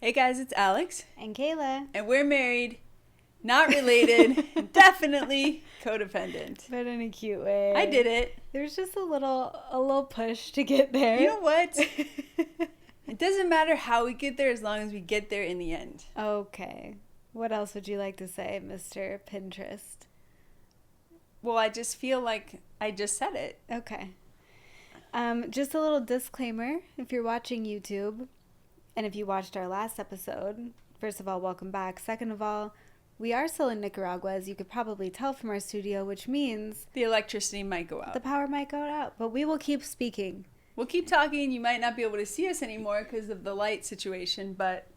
Hey guys, it's Alix. And Kayla. And we're married, not related, definitely codependent. But in a cute way. I did it. There's just a little push to get there. You know what? It doesn't matter how we get there as long as we get there in the end. Okay. What else would you like to say, Mr. Pinterest? Well, I just feel like I just said it. Okay. Just a little disclaimer, if you're watching YouTube, and if you watched our last episode, first of all, welcome back. Second of all, we are still in Nicaragua, as you could probably tell from our studio, which means the electricity might go out. The power might go out, but we will keep speaking. We'll keep talking. You might not be able to see us anymore because of the light situation, but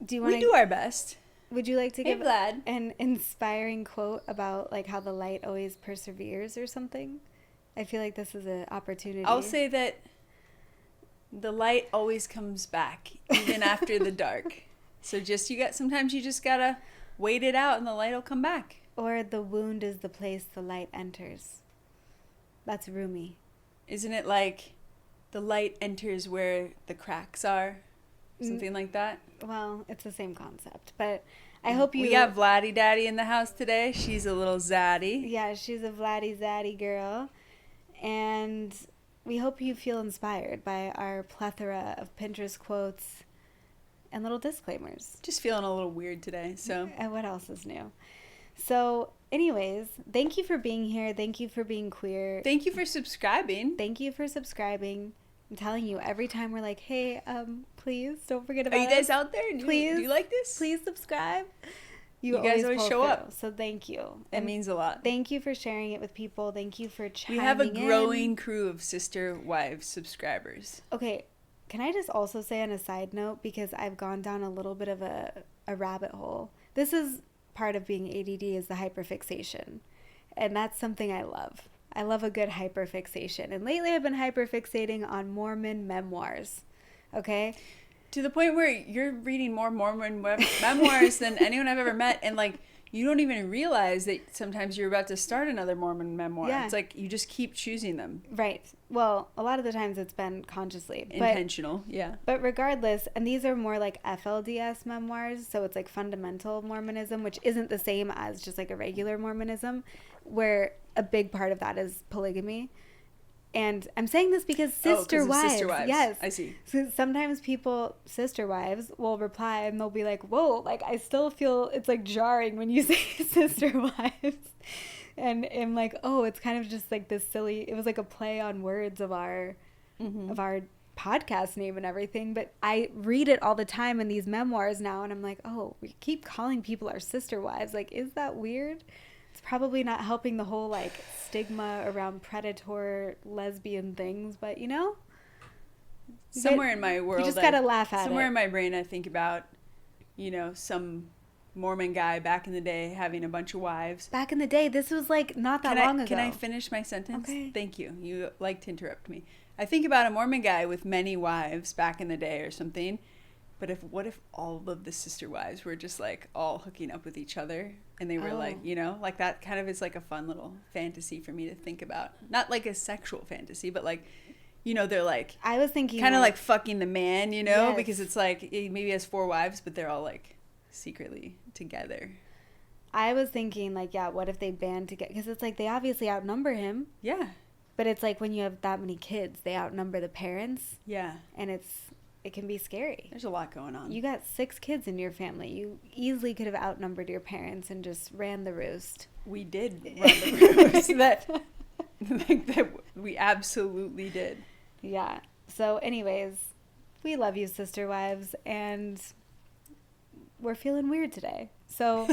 we do our best. Would you like to give Vlad, an inspiring quote about like how the light always perseveres or something? I feel like this is an opportunity. I'll say that the light always comes back, even after the dark. So sometimes you just gotta wait it out and the light will come back. Or the wound is the place the light enters. That's Rumi. Isn't it like the light enters where the cracks are? Something like that? Well, it's the same concept. But I hope you... We got Vladdy Daddy in the house today. She's a little zaddy. Yeah, she's a Vladdy Zaddy girl. And we hope you feel inspired by our plethora of Pinterest quotes and little disclaimers. Just feeling a little weird today, so. And what else is new? So, anyways, thank you for being here. Thank you for being queer. Thank you for subscribing. Thank you for subscribing. I'm telling you, every time we're like, hey, please don't forget about us. Are you guys out there? Please. Do you like this? Please subscribe. You guys always show up. So thank you. It means a lot. Thank you for sharing it with people. Thank you for chiming in. We have a growing crew of sister wives subscribers. Okay. Can I just also say on a side note, because I've gone down a little bit of a rabbit hole. This is part of being ADD, is the hyperfixation. And that's something I love. I love a good hyperfixation. And lately I've been hyperfixating on Mormon memoirs. Okay? To the point where you're reading more Mormon memoirs than anyone I've ever met. And, like, you don't even realize that sometimes you're about to start another Mormon memoir. Yeah. It's like you just keep choosing them. Right. Well, a lot of the times it's been consciously. Intentional, yeah. But regardless, and these are more like FLDS memoirs, so it's like fundamental Mormonism, which isn't the same as just like a regular Mormonism, where a big part of that is polygamy. And I'm saying this because sister wives. Yes. I see. So sometimes sister wives, will reply and they'll be like, whoa, like I still feel it's like jarring when you say sister wives. And I'm like, oh, it's kind of just like this silly, it was like a play on words of our podcast name and everything. But I read it all the time in these memoirs now. And I'm like, oh, we keep calling people our sister wives. Like, is that weird? It's probably not helping the whole like stigma around predator lesbian things, but you know, somewhere in my world, you just gotta laugh at somewhere in my brain, I think about, you know, some Mormon guy back in the day having a bunch of wives. Back in the day, this was like not that long ago. Can I finish my sentence? Okay. Thank you. You like to interrupt me. I think about a Mormon guy with many wives back in the day or something. But what if all of the sister wives were just like all hooking up with each other and they were like, you know, like that kind of is like a fun little fantasy for me to think about. Not like a sexual fantasy, but like, you know, they're like, I was thinking kind of like fucking the man, you know, yes. Because it's like maybe he has 4 wives, but they're all like secretly together. I was thinking like, yeah, what if they band together? Because it's like they obviously outnumber him. Yeah. But it's like when you have that many kids, they outnumber the parents. Yeah. And it can be scary. There's a lot going on. You got 6 kids in your family. You easily could have outnumbered your parents and just ran the roost. We did run the roost. that we absolutely did. Yeah. So anyways, we love you, sister wives, and we're feeling weird today. So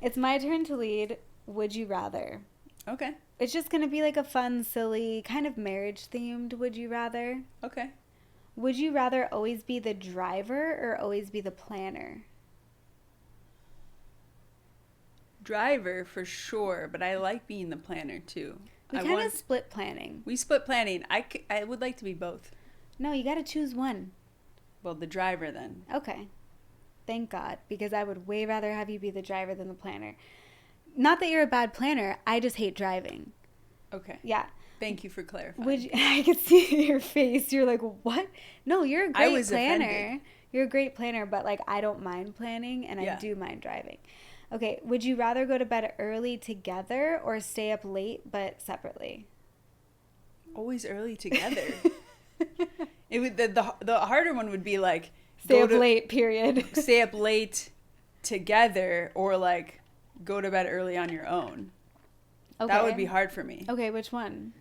it's my turn to lead Would You Rather. Okay. It's just going to be like a fun, silly, kind of marriage-themed Would You Rather. Okay. Would you rather always be the driver or always be the planner? Driver for sure, but I like being the planner too. We kind of split planning. We split planning. I would like to be both. No, you got to choose one. Well, the driver then. Okay. Thank God, because I would way rather have you be the driver than the planner. Not that you're a bad planner. I just hate driving. Okay. Yeah. Thank you for clarifying. I could see your face. You're like, what? No, you're a great planner. Offended. You're a great planner, but like I don't mind planning and I do mind driving. Okay, would you rather go to bed early together or stay up late but separately? Always early together. It would the harder one would be like Stay up late, period. Stay up late together or like go to bed early on your own. Okay. That would be hard for me. Okay, which one?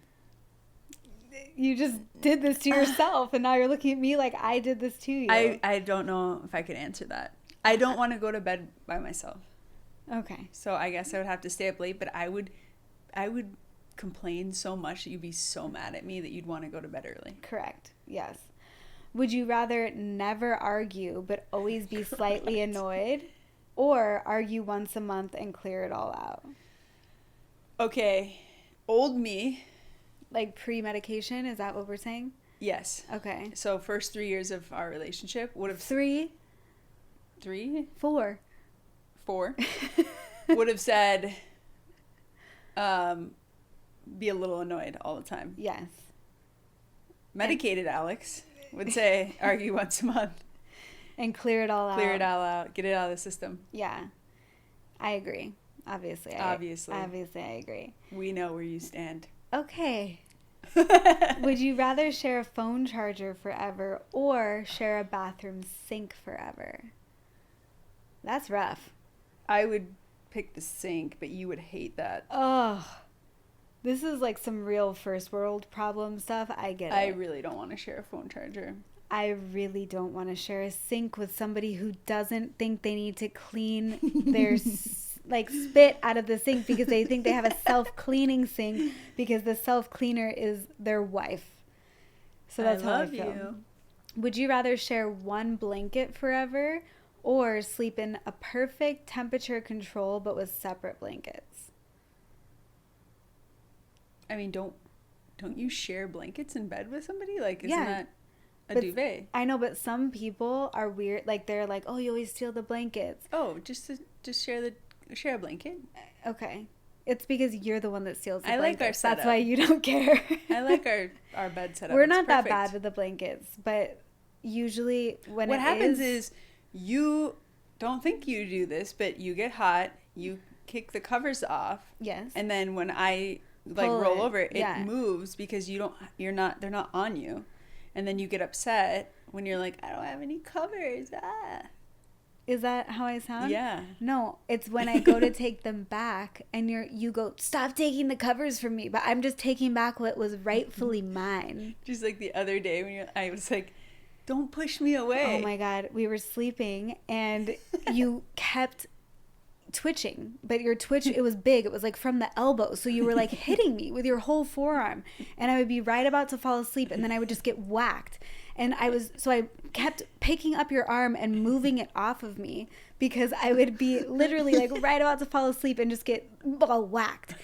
You just did this to yourself and now you're looking at me like I did this to you. I don't know if I could answer that. I don't want to go to bed by myself. Okay. So I guess I would have to stay up late, but I would complain so much that you'd be so mad at me that you'd want to go to bed early. Correct. Yes. Would you rather never argue but always be slightly annoyed, or argue once a month and clear it all out? Okay. Old me. Like pre-medication, is that what we're saying? Yes. Okay. So first 3 years of our relationship would have... 3? 4. 4. Would have said, be a little annoyed all the time. Yes. Medicated Alix would say, argue once a month. And clear it all out. Clear it all out. Get it out of the system. Yeah. I agree. Obviously, I agree. We know where you stand. Okay. Would you rather share a phone charger forever or share a bathroom sink forever? That's rough. I would pick the sink, but you would hate that. Oh, this is like some real first world problem stuff. I get it. I really don't want to share a phone charger. I really don't want to share a sink with somebody who doesn't think they need to clean their like spit out of the sink because they think they have a self-cleaning sink because the self-cleaner is their wife. So that's how I feel. You. Would you rather share one blanket forever or sleep in a perfect temperature control but with separate blankets? I mean, don't you share blankets in bed with somebody? Like, isn't that a duvet? I know, but some people are weird. Like, they're like, oh, you always steal the blankets. Oh, just share a blanket? Okay. It's because you're the one that steals the blankets. I like our setup. That's why you don't care. I like our bed setup. We're not that bad with the blankets, but usually what happens is you don't think you do this, but you get hot, you kick the covers off. Yes. And then when I roll over, it moves because they're not on you. And then you get upset when you're like, I don't have any covers. Ah. Is that how I sound? Yeah. No, it's when I go to take them back and you go, stop taking the covers from me. But I'm just taking back what was rightfully mine. Just like the other day when I was like, don't push me away. Oh my God. We were sleeping and you kept twitching, but your twitch, it was big. It was like from the elbow. So you were like hitting me with your whole forearm and I would be right about to fall asleep and then I would just get whacked. And I kept picking up your arm and moving it off of me because I would be literally like right about to fall asleep and just get whacked.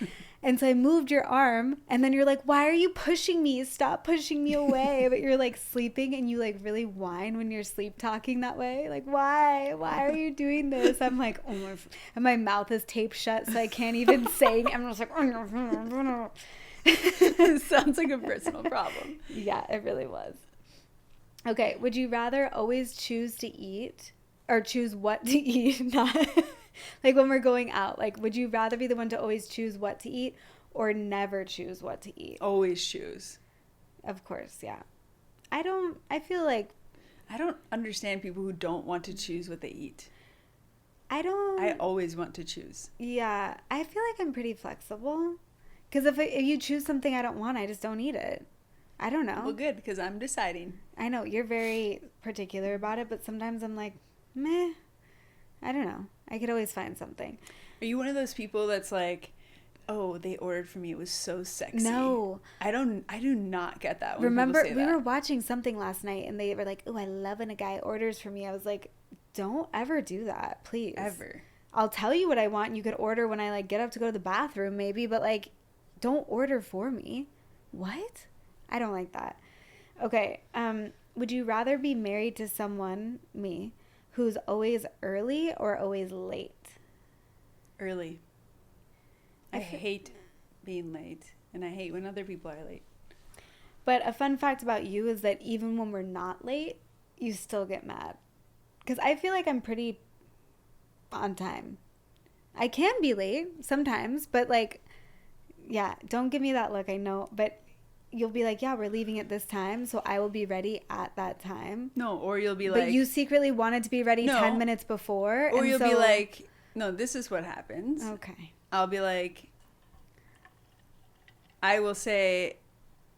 And so I moved your arm and then you're like, why are you pushing me? Stop pushing me away. But you're like sleeping and you like really whine when you're sleep talking that way. Like, why are you doing this? I'm like, oh, and my mouth is taped shut so I can't even say. I'm just like, it sounds like a personal problem. Yeah, it really was. Okay, would you rather always choose to eat or choose what to eat? Not like when we're going out. Like, would you rather be the one to always choose what to eat or never choose what to eat? Always choose. Of course, yeah. I feel like I don't understand people who don't want to choose what they eat. I always want to choose. Yeah, I feel like I'm pretty flexible. Because if you choose something I don't want, I just don't eat it. I don't know. Well, good, because I'm deciding. I know, you're very particular about it, but sometimes I'm like, meh. I don't know. I could always find something. Are you one of those people that's like, oh, they ordered for me, it was so sexy? No. I do not get that when Remember, people say that. We were watching something last night, and they were like, oh, I love when a guy orders for me. I was like, don't ever do that, please. Ever. I'll tell you what I want, and you could order when I, like, get up to go to the bathroom, maybe, but, like, don't order for me. What? I don't like that. Okay, would you rather be married to someone, me, who's always early or always late? Early. I hate being late, and I hate when other people are late. But a fun fact about you is that even when we're not late, you still get mad. Because I feel like I'm pretty on time. I can be late sometimes, but like, yeah, don't give me that look. I know, but you'll be like, yeah, we're leaving at this time, so I will be ready at that time. No, or you'll be but like... you secretly wanted to be ready 10 minutes before. Or and you'll so... be like, no, this is what happens. Okay. I'll be like, I will say,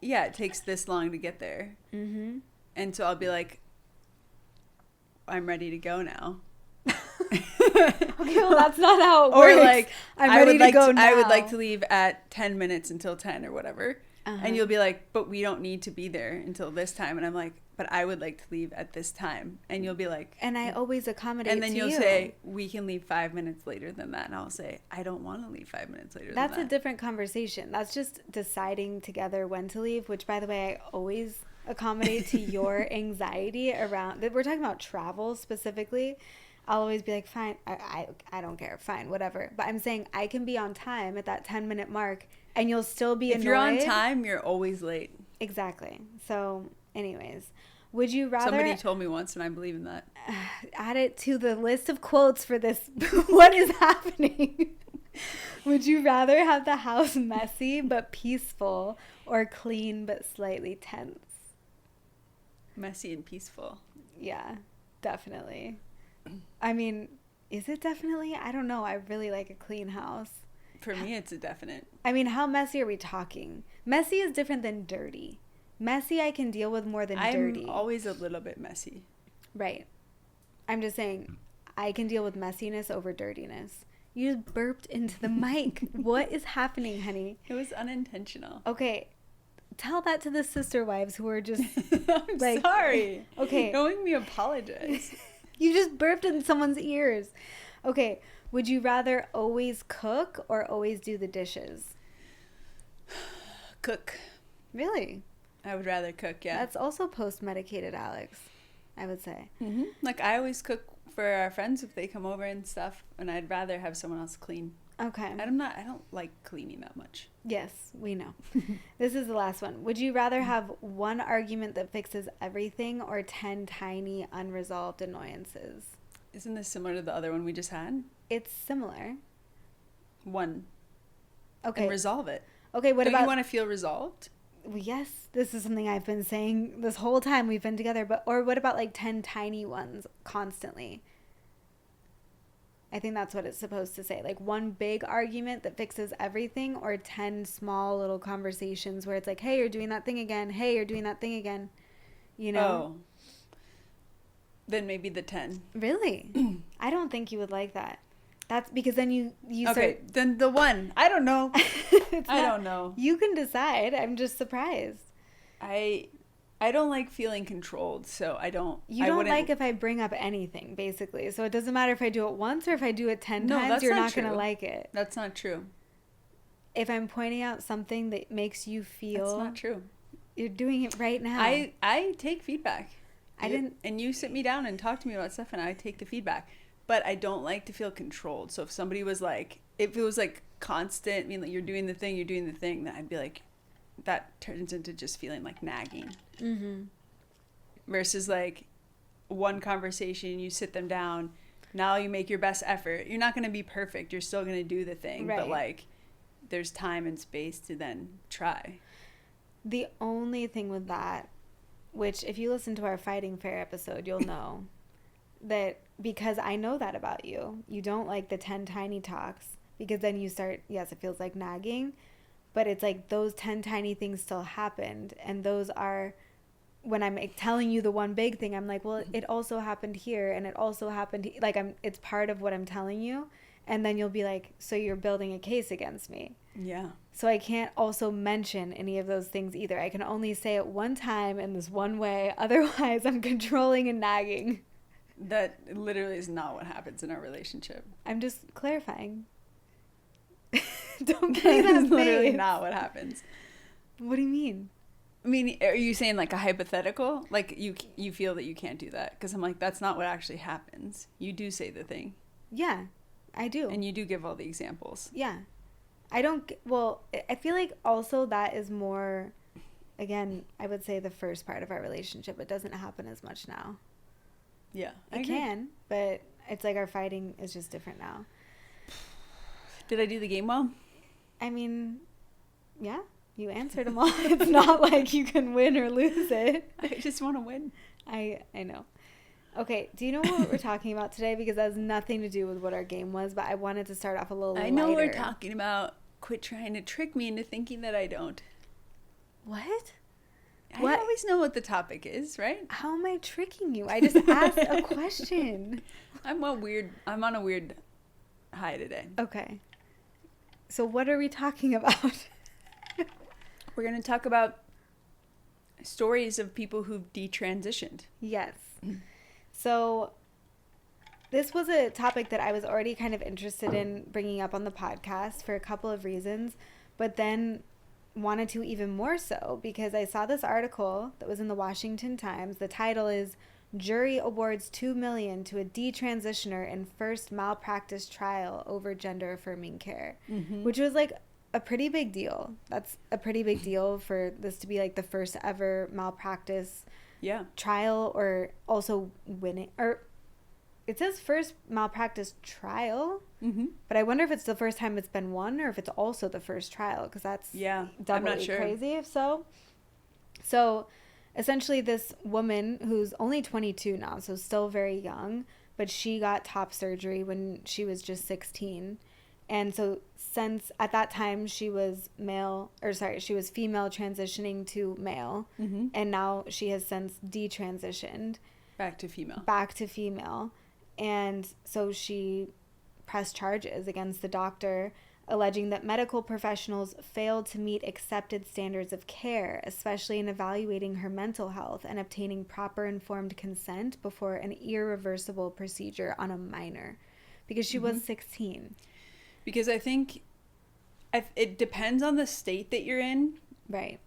yeah, it takes this long to get there. Mm-hmm. And so I'll be like, I'm ready to go now. Okay, well, that's not how it works. Or like, I'm ready to go now. I would like to leave at 10 minutes until 10 or whatever. Uh-huh. And you'll be like, but we don't need to be there until this time. And I'm like, but I would like to leave at this time. And you'll be like... And I always accommodate And then to you'll you. say, we can leave 5 minutes later than that. And I'll say, I don't want to leave 5 minutes later than that. That's a different conversation. That's just deciding together when to leave, which, by the way, I always accommodate to your anxiety around... We're talking about travel specifically. I'll always be like, fine, I don't care, fine, whatever. But I'm saying I can be on time at that 10-minute mark, and you'll still be annoyed. If you're on time, you're always late. Exactly. So, anyways, would you rather... Somebody told me once, and I believe in that. Add it to the list of quotes for this. What is happening? Would you rather have the house messy but peaceful, or clean but slightly tense? Messy and peaceful. Yeah, definitely. I mean, is it definitely? I don't know. I really like a clean house. For me, it's a definite. I mean, how messy are we talking? Messy is different than dirty. Messy I can deal with more than dirty. I'm always a little bit messy. Right. I'm just saying, I can deal with messiness over dirtiness. You just burped into the mic. What is happening, honey? It was unintentional. Okay. Tell that to the sister wives who are just... I'm like, sorry. Okay. Don't make me apologize. You just burped in someone's ears. Okay. Would you rather always cook or always do the dishes? Cook. Really? I would rather cook, yeah. That's also post-medicated, Alex, I would say. Mm-hmm. Like, I always cook for our friends if they come over and stuff, and I'd rather have someone else clean. Okay. I don't like cleaning that much. Yes, we know. This is the last one. Would you rather have one argument that fixes everything or 10 tiny unresolved annoyances? Isn't this similar to the other one we just had? It's similar. One. Okay. And resolve it. Okay, what Don't about... you want to feel resolved? Well, yes, this is something I've been saying this whole time we've been together. But or what about like 10 tiny ones constantly? I think that's what it's supposed to say. Like one big argument that fixes everything, or 10 small little conversations where it's like, hey, you're doing that thing again. Hey, you're doing that thing again. You know? Oh. Then maybe the 10. Really? I don't think you would like that. That's because then you okay, then the 1. I don't know. I don't know. You can decide. I'm just surprised. I don't like feeling controlled, so I don't... You don't like if I bring up anything, basically. So it doesn't matter if I do it once or if I do it 10 times, you're not going to like it. That's not true. If I'm pointing out something that makes you feel... That's not true. You're doing it right now. I take feedback. And you sit me down and talk to me about stuff, and I take the feedback. But I don't like to feel controlled. So if somebody was like... If it was like constant, I mean, like, you're doing the thing, then I'd be like... That turns into just feeling like nagging. Mm-hmm. Versus like one conversation, you sit them down, now you make your best effort. You're not going to be perfect. You're still going to do the thing. Right. But like there's time and space to then try. The only thing with that, which if you listen to our Fighting Fair episode, you'll know that because I know that about you. You don't like the 10 tiny talks because then you start, yes, it feels like nagging. But it's like those 10 tiny things still happened. And those are, when I'm telling you the one big thing, I'm like, well, it also happened here. And it also happened, it's part of what I'm telling you. And then you'll be like, so you're building a case against me. Yeah. So I can't also mention any of those things either. I can only say it one time in this one way. Otherwise, I'm controlling and nagging. That literally is not what happens in our relationship. I'm just clarifying. Don't get that face. Literally not what happens. What do you mean? I mean, are you saying like a hypothetical? Like you feel that you can't do that? Because I'm like, that's not what actually happens. You do say the thing. Yeah, I do. And you do give all the examples. Yeah. I feel like also that is more, again, I would say the first part of our relationship. It doesn't happen as much now. Yeah, it can, but it's like our fighting is just different now. Did I do the game well? I mean, yeah, you answered them all. It's not like you can win or lose it. I just want to win. I know. Okay, do you know what we're talking about today? Because that has nothing to do with what our game was, but I wanted to start off a little I know lighter. we're talking about quit trying to trick me into thinking that I don't. What? I always know what the topic is, right? How am I tricking you? I just asked a question. I'm on a weird high today. Okay. So what are we talking about? We're going to talk about stories of people who've detransitioned. Yes. So this was a topic that I was already kind of interested in bringing up on the podcast for a couple of reasons, but then wanted to even more so because I saw this article that was in the Washington Times. The title is Jury Awards $2 million to a Detransitioner in First Malpractice Trial Over Gender-Affirming Care, which was like a pretty big deal. That's a pretty big deal for this to be like the first ever malpractice trial, or also winning, or it says first malpractice trial, but I wonder if it's the first time it's been won or if it's also the first trial, because that's doubly crazy if so. So essentially this woman who's only 22 now, so still very young, but she got top surgery when she was just 16. And so since at that time she was female transitioning to male, and now she has since detransitioned back to female. And so she pressed charges against the doctor, alleging that medical professionals failed to meet accepted standards of care, especially in evaluating her mental health and obtaining proper informed consent before an irreversible procedure on a minor, because she was 16. Because I think it depends on the state that you're in. Right.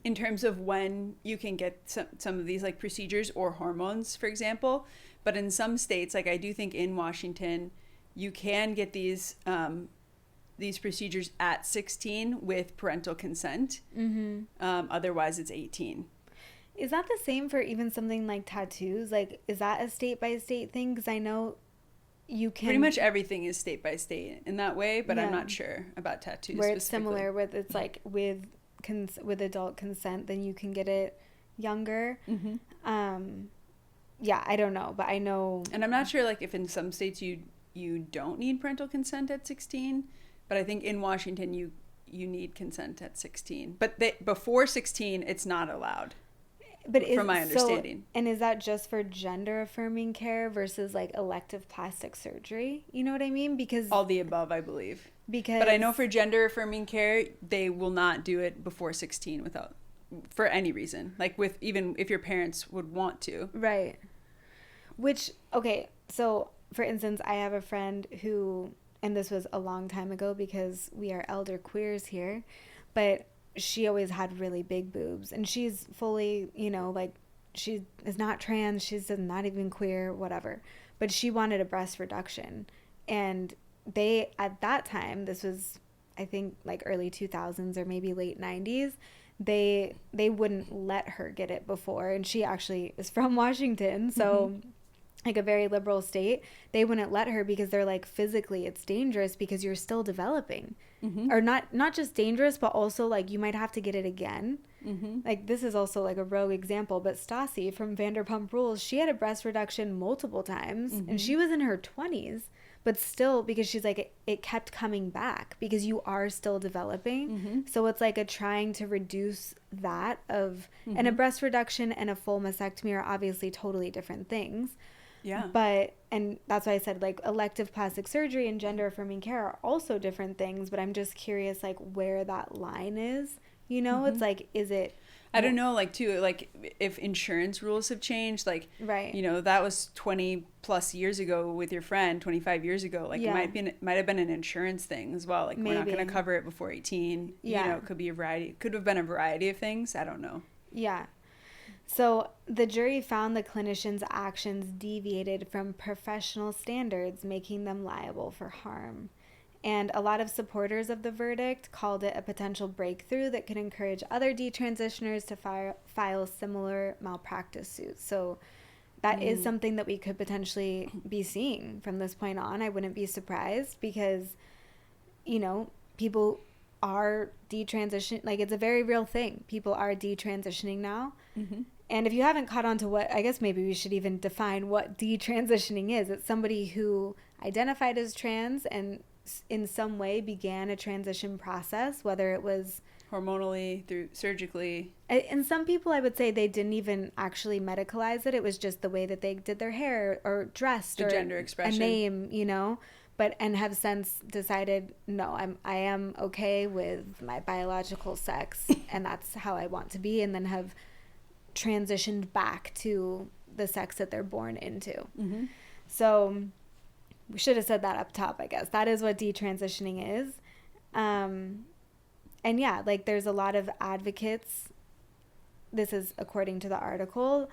In terms of when you can get some of these like procedures or hormones, for example. But in some states, like I do think in Washington, you can get these procedures at 16 with parental consent. Otherwise, it's 18. Is that the same for even something like tattoos? Like, is that a state-by-state thing? Because I know you can... Pretty much everything is state-by-state in that way, but I'm not sure about tattoos where it's similar, where it's like with adult consent, then you can get it younger. Yeah, I don't know, but I know... And I'm not sure like if in some states you don't need parental consent at 16, but I think in Washington you need consent at 16. But before 16, it's not allowed. But from my understanding. And is that just for gender-affirming care versus like elective plastic surgery? You know what I mean? Because all the above, I believe. But I know for gender-affirming care, they will not do it before 16 for any reason. Like even if your parents would want to. Right. Which, okay, so for instance, I have a friend who, and this was a long time ago because we are elder queers here, but she always had really big boobs, and she's fully, like she is not trans, she's not even queer, whatever, but she wanted a breast reduction. And they, at that time, this was, I think, like early 2000s or maybe late 90s, they wouldn't let her get it before. And she actually is from Washington, so like a very liberal state. They wouldn't let her because they're like, physically it's dangerous because you're still developing. Or not just dangerous, but also like you might have to get it again. Like this is also like a rogue example, but Stassi from Vanderpump Rules, she had a breast reduction multiple times, and she was in her 20s, but still, because she's like, it kept coming back because you are still developing. So it's like a trying to reduce that of, and a breast reduction and a full mastectomy are obviously totally different things. Yeah. But, and that's why I said like elective plastic surgery and gender-affirming care are also different things, but I'm just curious like where that line is, it's like, is it... I don't know, like too, like if insurance rules have changed, like, right. That was 20 plus years ago with your friend, 25 years ago, like it might have been an insurance thing as well. Like maybe. We're not going to cover it before 18. It could have been a variety of things. I don't know. Yeah. So the jury found the clinicians' actions deviated from professional standards, making them liable for harm. And a lot of supporters of the verdict called it a potential breakthrough that could encourage other detransitioners to file similar malpractice suits. So that is something that we could potentially be seeing from this point on. I wouldn't be surprised because, you know, people are detransition, like it's a very real thing. People are detransitioning now. Mm-hmm. And if you haven't caught on to what, I guess maybe we should even define what detransitioning is. It's somebody who identified as trans and in some way began a transition process, whether it was hormonally, through surgically. And some people, I would say, they didn't even actually medicalize it. It was just the way that they did their hair or dressed, the or gender expression, a name, you know. But and have since decided, no, I am okay with my biological sex, and that's how I want to be, and then have transitioned back to the sex that they're born into. Mm-hmm. So we should have said that up top, I guess. That is what detransitioning is. And yeah, like there's a lot of advocates, this is according to the article,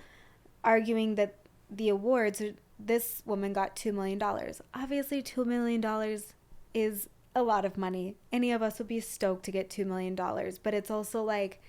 arguing that the awards, this woman got $2 million. Obviously, $2 million is a lot of money. Any of us would be stoked to get $2 million. But it's also like,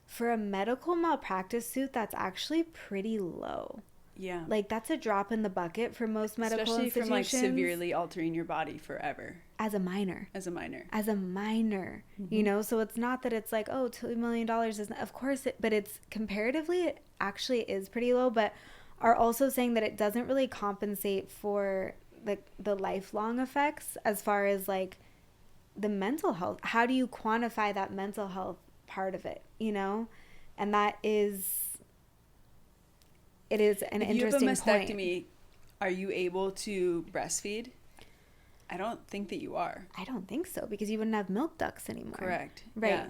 for a medical malpractice suit, that's actually pretty low. Yeah. Like, that's a drop in the bucket for most medical especially institutions. Especially from, like, severely altering your body forever. As a minor. Mm-hmm. You know? So it's not that it's like, oh, $2 million isn't... Of course, but it's comparatively, it actually is pretty low, but are also saying that it doesn't really compensate for the lifelong effects as far as, like, the mental health. How do you quantify that mental health part of it, you know? And that is... It is an interesting point. If you have a mastectomy, are you able to breastfeed? I don't think that you are. I don't think so, because you wouldn't have milk ducts anymore. Correct. Right. Yeah.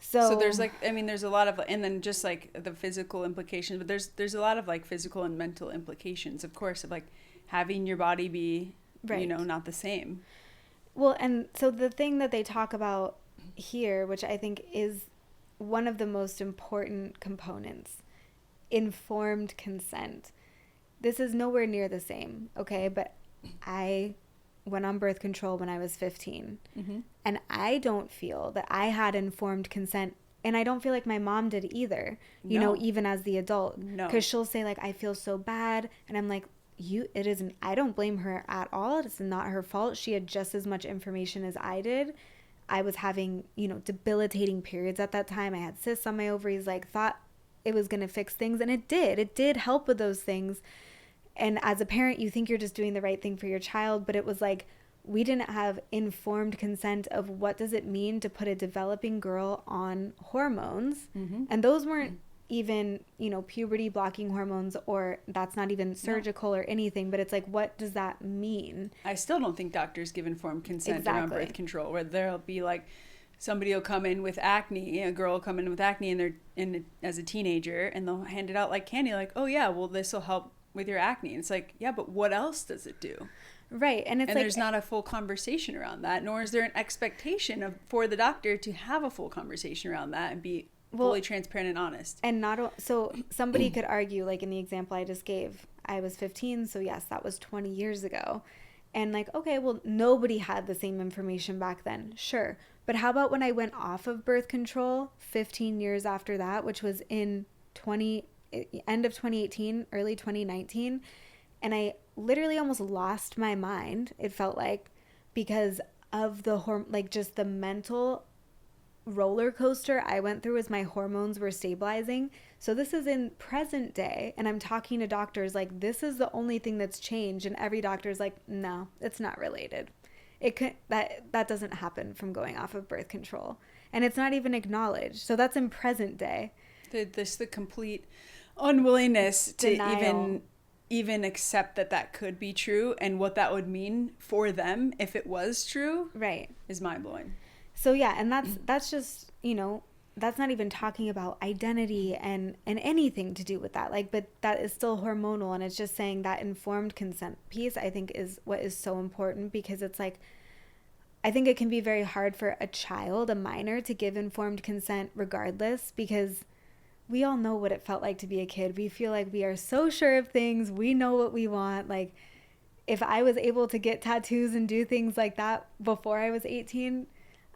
So there's like, I mean, there's a lot of, and then just like the physical implications, but there's a lot of like physical and mental implications, of course, of like having your body be, right, you know, not the same. Well, and so the thing that they talk about here, which I think is one of the most important components, informed consent. This is nowhere near the same, okay? But I went on birth control when I was 15. Mm-hmm. And I don't feel that I had informed consent. And I don't feel like my mom did either, you know, even as the adult. No. Because she'll say, like, I feel so bad. And I'm like, it isn't, I don't blame her at all. It's not her fault. She had just as much information as I did. I was having, you know, debilitating periods at that time. I had cysts on my ovaries, like, thought it was going to fix things, and it did help with those things. And as a parent, you think you're just doing the right thing for your child, but it was like, we didn't have informed consent of what does it mean to put a developing girl on hormones. Mm-hmm. And those weren't even, you know, puberty blocking hormones, or that's not even surgical or anything, but it's like, what does that mean? I still don't think doctors give informed consent around birth control, where there'll be like, somebody will come in with acne, a girl will come in with acne, and they're as a teenager, and they'll hand it out like candy, like, oh yeah, well, this will help with your acne. And it's like, yeah, but what else does it do? Right. And it's like, there's not a full conversation around that, nor is there an expectation for the doctor to have a full conversation around that and be fully transparent and honest. And so somebody could argue, like in the example I just gave, I was 15, so yes, that was 20 years ago. And like, okay, well, nobody had the same information back then. Sure. But how about when I went off of birth control 15 years after that, which was in end of 2018, early 2019, and I literally almost lost my mind, it felt like, because of just the mental roller coaster I went through as my hormones were stabilizing. So this is in present day, and I'm talking to doctors like, this is the only thing that's changed, and every doctor's like, no, it's not related. It could that doesn't happen from going off of birth control, and it's not even acknowledged. So that's in present day. The complete unwillingness Denial. to even accept that could be true, and what that would mean for them if it was true, right, is mind-blowing. So yeah, and that's just, you know, that's not even talking about identity and anything to do with that, like, but that is still hormonal, and it's just saying that informed consent piece, I think, is what is so important, because it's like, I think it can be very hard for a child, a minor, to give informed consent regardless, because we all know what it felt like to be a kid. We feel like we are so sure of things. We know what we want. Like, if I was able to get tattoos and do things like that before I was 18,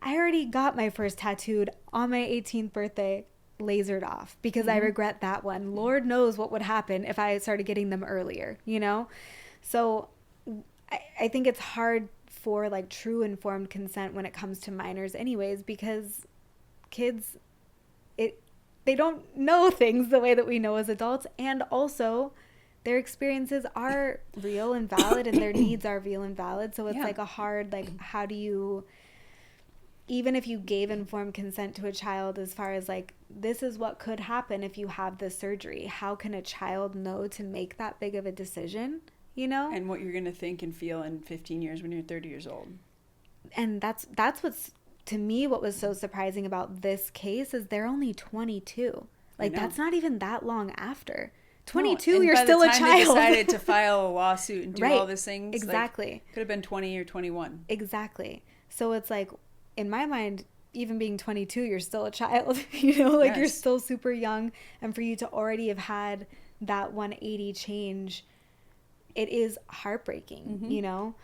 I already got my first tattooed on my 18th birthday. lasered off because I regret that one. Lord knows what would happen if I started getting them earlier, you know? So I think it's hard for like true informed consent when it comes to minors anyways, because kids, they don't know things the way that we know as adults, and also their experiences are real and valid and their needs are real and valid. So it's like a hard, like, how do you, even if you gave informed consent to a child as far as like, this is what could happen if you have this surgery, how can a child know to make that big of a decision, you know? And what you're going to think and feel in 15 years when you're 30 years old. And that's what's, to me, what was so surprising about this case is they're only 22. Like, that's not even that long after. 22, no, you're still a child. By the time they decided to file a lawsuit and do all these things. Exactly. Like, could have been 20 or 21. Exactly. So it's like, in my mind, even being 22, you're still a child, you know, like you're still super young. And for you to already have had that 180 change, it is heartbreaking, you know?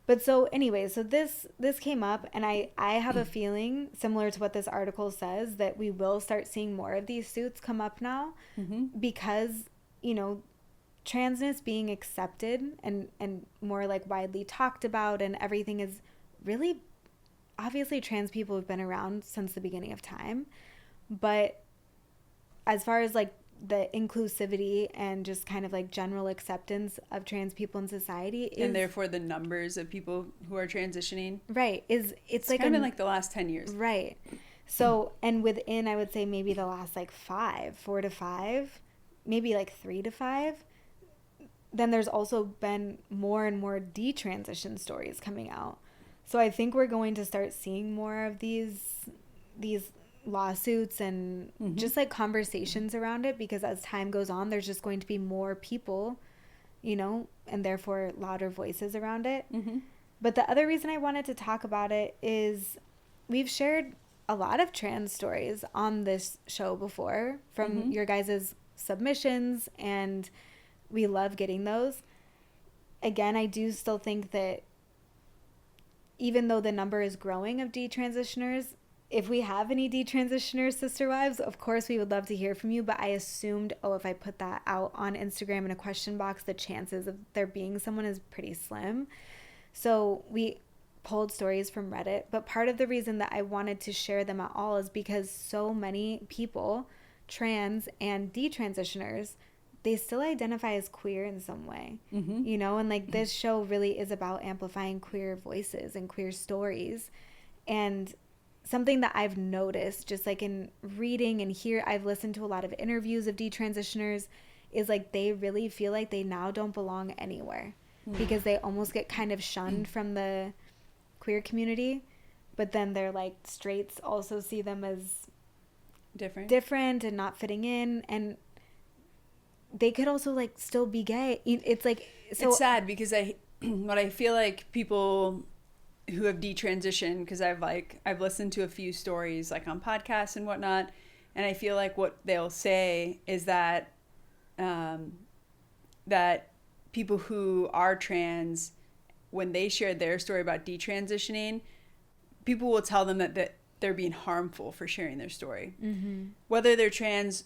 But so anyway, so this came up, and I have a feeling similar to what this article says that we will start seeing more of these suits come up now because, you know, transness being accepted and more like widely talked about and everything is really, obviously trans people have been around since the beginning of time, but as far as like the inclusivity and just kind of like general acceptance of trans people in society is, and therefore the numbers of people who are transitioning, right, is it's like kind of like the last 10 years, right? So, and within, I would say maybe the last like 4 to 5, maybe like 3 to 5, then there's also been more and more detransition stories coming out. So I think we're going to start seeing more of these lawsuits and just like conversations around it, because as time goes on, there's just going to be more people, you know, and therefore louder voices around it. But the other reason I wanted to talk about it is we've shared a lot of trans stories on this show before from your guys' submissions, and we love getting those. Again, I do still think that even though the number is growing of detransitioners, if we have any detransitioners, sister wives, of course we would love to hear from you. But I assumed, if I put that out on Instagram in a question box, the chances of there being someone is pretty slim. So we pulled stories from Reddit. But part of the reason that I wanted to share them at all is because so many people, trans and detransitioners, they still identify as queer in some way, you know, and like this show really is about amplifying queer voices and queer stories. And something that I've noticed just like in reading and I've listened to a lot of interviews of detransitioners, is like they really feel like they now don't belong anywhere because they almost get kind of shunned from the queer community. But then they're like straights also see them as different and not fitting in, and they could also like still be gay. It's like, so it's sad because what I feel like people who have detransitioned, because I've listened to a few stories like on podcasts and whatnot, and I feel like what they'll say is that that people who are trans, when they share their story about detransitioning, people will tell them that they're being harmful for sharing their story, whether they're trans.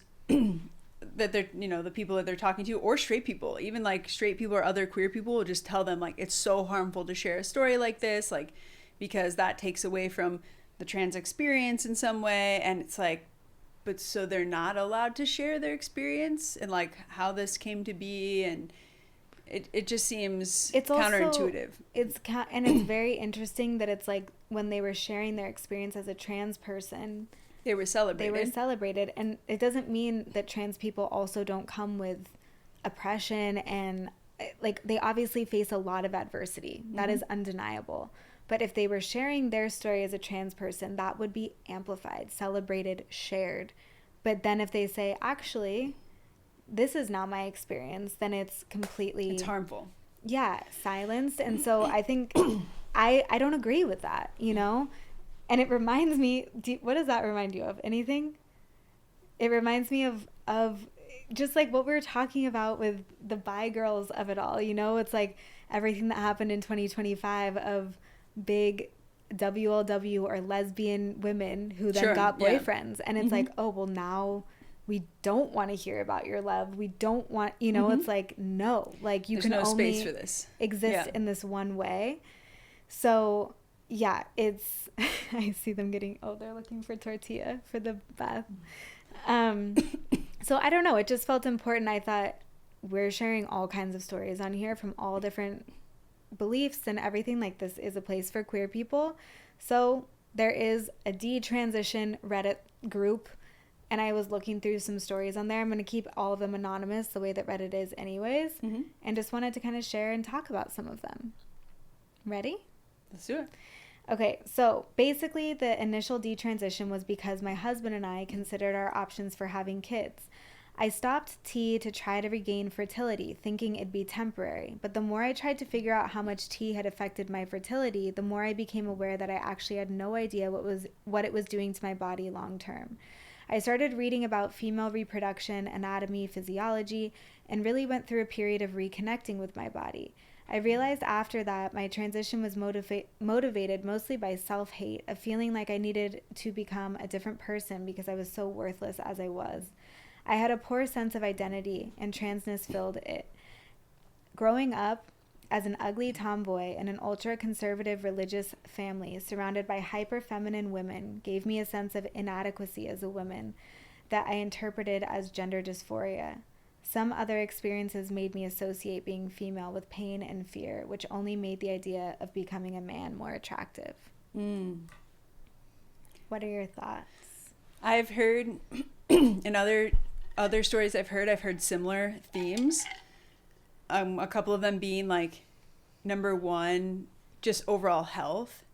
That they're, you know, the people that they're talking to, or straight people, even like straight people or other queer people will just tell them like it's so harmful to share a story like this, like because that takes away from the trans experience in some way. And it's like, but so they're not allowed to share their experience and like how this came to be, and it just seems it's counterintuitive. And it's very interesting that it's like when they were sharing their experience as a trans person, they were celebrated. And it doesn't mean that trans people also don't come with oppression, and like they obviously face a lot of adversity. That is undeniable. But if they were sharing their story as a trans person, that would be amplified, celebrated, shared. But then if they say, actually, this is not my experience, then it's harmful. Yeah, silenced. And so I think I don't agree with that, you know? And it reminds me, what does that remind you of? Anything? It reminds me of just like what we were talking about with the bi girls of it all, you know? It's like everything that happened in 2025 of big WLW or lesbian women who then Sure, got yeah. boyfriends. And it's like, oh, well, now we don't want to hear about your love. We don't want, you know, it's like, no, like you There's can no only space for this. exist in this one way. So yeah, it's, I see them getting, oh, they're looking for tortilla for the bath. So I don't know. It just felt important. I thought we're sharing all kinds of stories on here from all different beliefs and everything. Like, this is a place for queer people. So there is a detransition Reddit group, and I was looking through some stories on there. I'm going to keep all of them anonymous the way that Reddit is anyways, and just wanted to kind of share and talk about some of them. Ready? Let's do it. Okay, so basically the initial detransition was because my husband and I considered our options for having kids. I stopped tea to try to regain fertility, thinking it'd be temporary. But the more I tried to figure out how much tea had affected my fertility, the more I became aware that I actually had no idea what it was doing to my body long term. I started reading about female reproduction, anatomy, physiology, and really went through a period of reconnecting with my body. I realized after that my transition was motivated mostly by self-hate, of feeling like I needed to become a different person because I was so worthless as I was. I had a poor sense of identity, and transness filled it. Growing up as an ugly tomboy in an ultra-conservative religious family surrounded by hyper-feminine women gave me a sense of inadequacy as a woman that I interpreted as gender dysphoria. Some other experiences made me associate being female with pain and fear, which only made the idea of becoming a man more attractive. What are your thoughts? I've heard in other stories I've heard similar themes. A couple of them being like, number one, just overall health,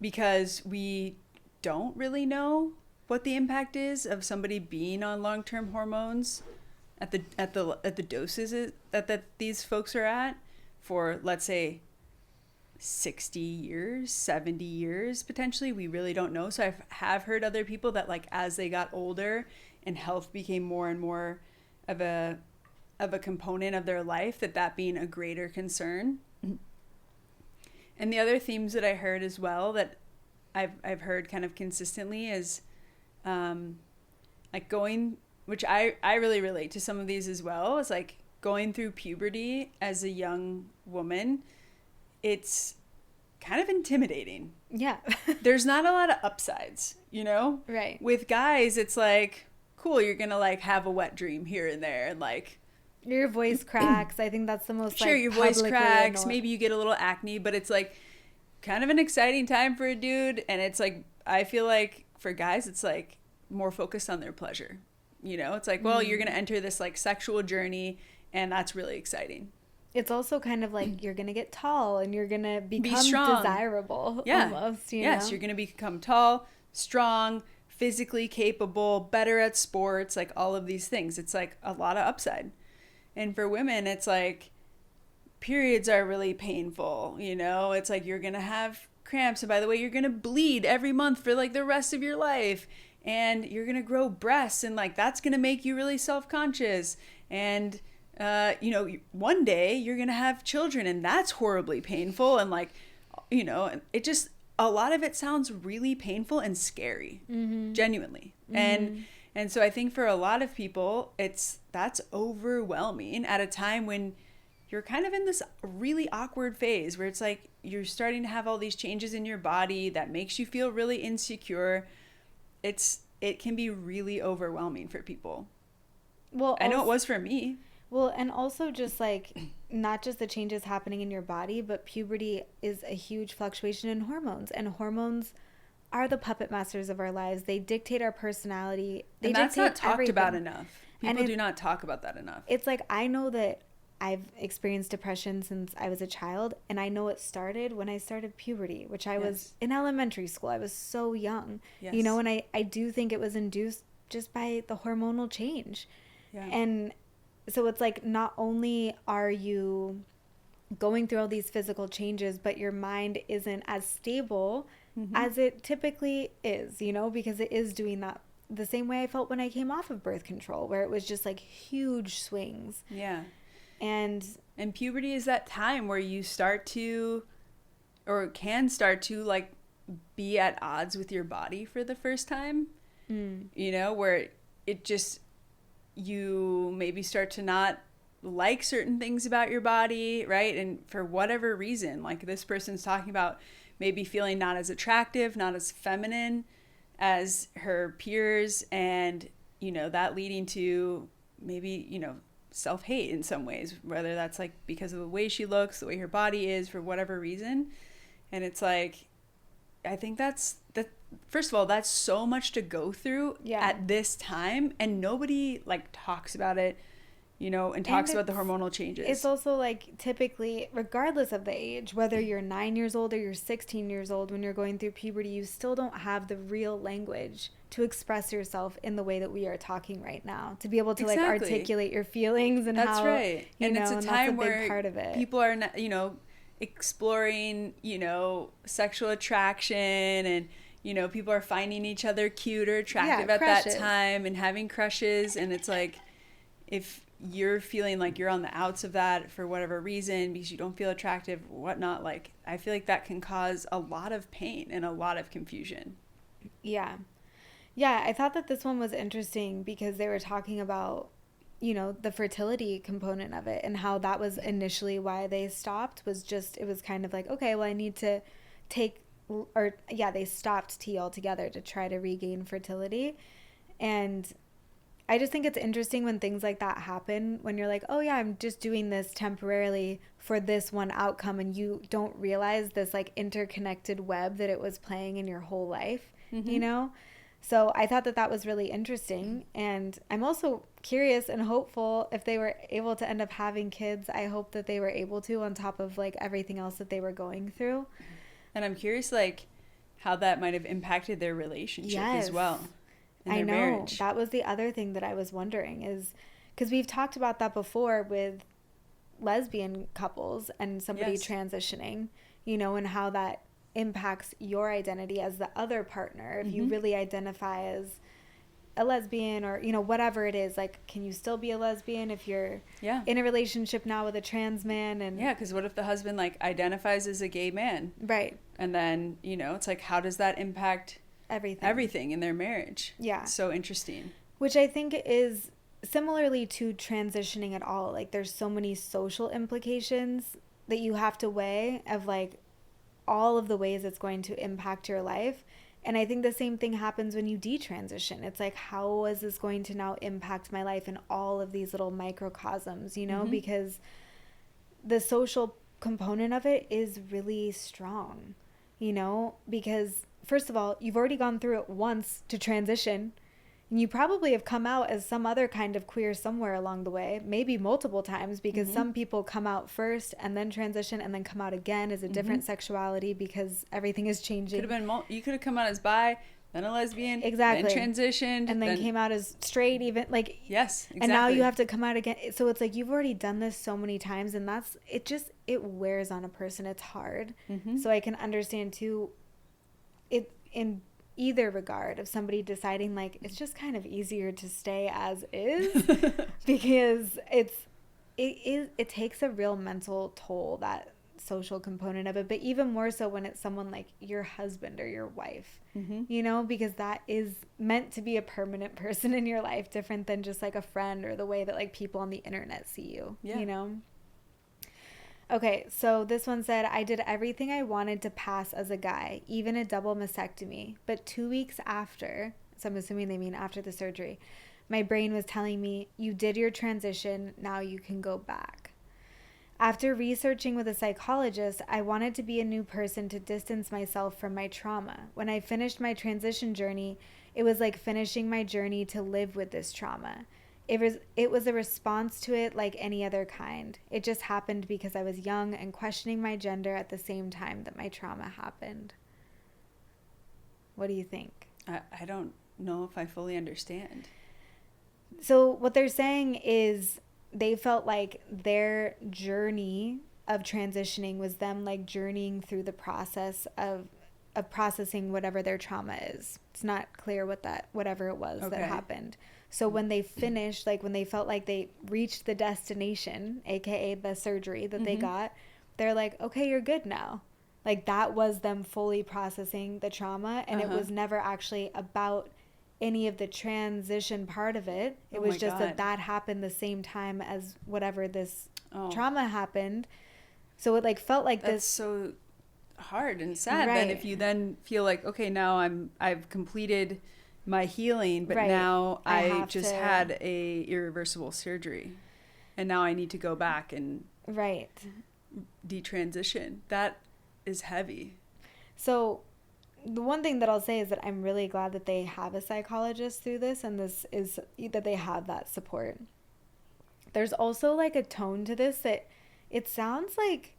because we don't really know what the impact is of somebody being on long-term hormones at the doses that these folks are at for, let's say, 60 years, 70 years potentially. We really don't know. So I have heard other people that, like, as they got older and health became more and more of a component of their life, that being a greater concern. And the other themes that I heard as well that I've heard kind of consistently is like going, which I really relate to some of these as well, is like going through puberty as a young woman. It's kind of intimidating. Yeah. There's not a lot of upsides, you know? Right. With guys, it's like, cool, you're going to like have a wet dream here and there, and like your voice cracks. I think that's the most sure, like, your voice cracks. annoying. Maybe you get a little acne, but it's like kind of an exciting time for a dude. And it's like, I feel like for guys, it's like more focused on their pleasure. You know, it's like, well, you're going to enter this like sexual journey, and that's really exciting. It's also kind of like you're going to get tall and you're going to become strong. Desirable. Yeah. Almost, you yes, know? You're going to become tall, strong, physically capable, better at sports, like all of these things. It's like a lot of upside. And for women, it's like periods are really painful, you know? It's like you're going to have cramps. And by the way, you're going to bleed every month for like the rest of your life. And you're going to grow breasts, and like that's going to make you really self-conscious. And you know, one day you're going to have children, and that's horribly painful. And like, you know, it just, a lot of it sounds really painful and scary, genuinely. And so I think for a lot of people, that's overwhelming at a time when you're kind of in this really awkward phase where it's like you're starting to have all these changes in your body that makes you feel really insecure. It can be really overwhelming for people. Well, I know it was for me. Well, and also just like not just the changes happening in your body, but puberty is a huge fluctuation in hormones, and hormones are the puppet masters of our lives. They dictate our personality. And that's not talked about enough. People do not talk about that enough. It's like, I know that I've experienced depression since I was a child, and I know it started when I started puberty, which I was in elementary school. I was so young, you know, and I do think it was induced just by the hormonal change. Yeah. And so it's like, not only are you going through all these physical changes, but your mind isn't as stable as it typically is, you know, because it is doing that the same way I felt when I came off of birth control, where it was just like huge swings. Yeah. And puberty is that time where you start to, or can start to, like be at odds with your body for the first time, you know, where it just, you maybe start to not like certain things about your body, right? And for whatever reason, like this person's talking about maybe feeling not as attractive, not as feminine as her peers, and, you know, that leading to maybe, you know, self-hate in some ways, whether that's like because of the way she looks, the way her body is, for whatever reason. And it's like, I think that's first of all, that's so much to go through at this time, and nobody like talks about it, you know, and talks about the hormonal changes. It's also like, typically, regardless of the age, whether you're 9 years old or you're 16 years old, when you're going through puberty, you still don't have the real language to express yourself in the way that we are talking right now, to be able to like articulate your feelings. And that's how, right. And it's a time where part of it. People are not, you know, exploring, you know, sexual attraction, and, you know, people are finding each other cute or attractive at that time and having crushes. And it's like, if you're feeling like you're on the outs of that for whatever reason, because you don't feel attractive or whatnot, like, I feel like that can cause a lot of pain and a lot of confusion. Yeah. I thought that this one was interesting because they were talking about, you know, the fertility component of it, and how that was initially why they stopped, was just, it was kind of like, okay, well, I need to they stopped tea altogether to try to regain fertility. And I just think it's interesting when things like that happen, when you're like, oh yeah, I'm just doing this temporarily for this one outcome, and you don't realize this like interconnected web that it was playing in your whole life, you know? So I thought that was really interesting. And I'm also curious and hopeful if they were able to end up having kids. I hope that they were able to, on top of like everything else that they were going through. And I'm curious like how that might have impacted their relationship as well. I know. Marriage. That was the other thing that I was wondering, is because we've talked about that before with lesbian couples and somebody transitioning, you know, and how that impacts your identity as the other partner. If you really identify as a lesbian, or, you know, whatever it is, like, can you still be a lesbian if you're in a relationship now with a trans man? And because what if the husband like identifies as a gay man, right? And then, you know, it's like, how does that impact everything in their marriage? So interesting. Which I think is similarly to transitioning at all, like there's so many social implications that you have to weigh, of like all of the ways it's going to impact your life. And I think the same thing happens when you detransition. It's like, how is this going to now impact my life in all of these little microcosms, you know? Because the social component of it is really strong, you know? Because first of all, you've already gone through it once to transition, and you probably have come out as some other kind of queer somewhere along the way, maybe multiple times, because some people come out first and then transition and then come out again as a different sexuality, because everything is changing. Could have been you could have come out as bi, then a lesbian, then transitioned, and then came out as straight, even like and now you have to come out again. So it's like, you've already done this so many times, and it wears on a person. It's hard. So I can understand too, it in either regard, of somebody deciding like, it's just kind of easier to stay as is, because it takes a real mental toll, that social component of it. But even more so when it's someone like your husband or your wife, you know, because that is meant to be a permanent person in your life, different than just like a friend, or the way that like people on the internet see you, you know? Okay, so this one said, I did everything I wanted to pass as a guy, even a double mastectomy. But 2 weeks after, so I'm assuming they mean after the surgery, my brain was telling me, you did your transition, now you can go back. After researching with a psychologist, I wanted to be a new person to distance myself from my trauma. When I finished my transition journey, it was like finishing my journey to live with this trauma. It was a response to it like any other kind. It just happened because I was young and questioning my gender at the same time that my trauma happened. What do you think? I don't know if I fully understand. So what they're saying is they felt like their journey of transitioning was them like journeying through the process of processing whatever their trauma is. It's not clear whatever it was that happened. So when they finished, like when they felt like they reached the destination, aka the surgery that they got, they're like, okay, you're good now. Like that was them fully processing the trauma, and it was never actually about any of the transition part of it. It was just that happened the same time as whatever this trauma happened. So it like felt like That's so hard and sad. Then if you then feel like, okay, now I've completed my healing, but now I just had a irreversible surgery, and now I need to go back and detransition. That is heavy. So the one thing that I'll say is that I'm really glad that they have a psychologist through this, and this is that they have that support. There's also like a tone to this that it sounds like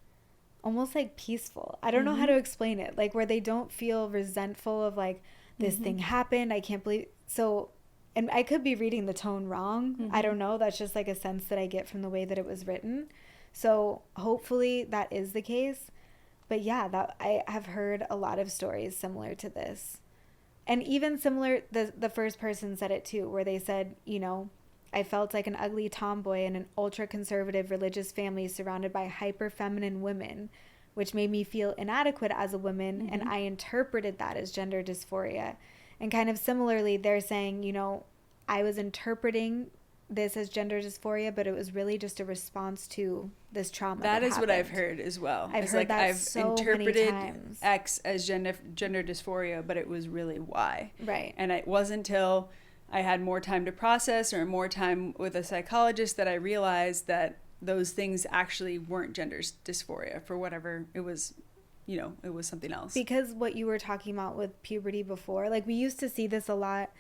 almost like peaceful. I don't know how to explain it. Like where they don't feel resentful of like, this thing happened, I can't believe. So, and I could be reading the tone wrong. I don't know. That's just like a sense that I get from the way that it was written. So hopefully that is the case. But yeah, that I have heard a lot of stories similar to this. And even similar, the first person said it too, where they said, you know, I felt like an ugly tomboy in an ultra-conservative religious family surrounded by hyper-feminine women, which made me feel inadequate as a woman, and I interpreted that as gender dysphoria. And kind of similarly, they're saying, you know, I was interpreting this as gender dysphoria, but it was really just a response to this trauma. That is happened. What I've heard as well. I've heard that I've so interpreted many times. X as gender dysphoria, but it was really Y. Right. And it wasn't until I had more time to process or more time with a psychologist that I realized that those things actually weren't gender dysphoria for whatever it was. You know, it was something else. Because what you were talking about with puberty before, like we used to see this a lot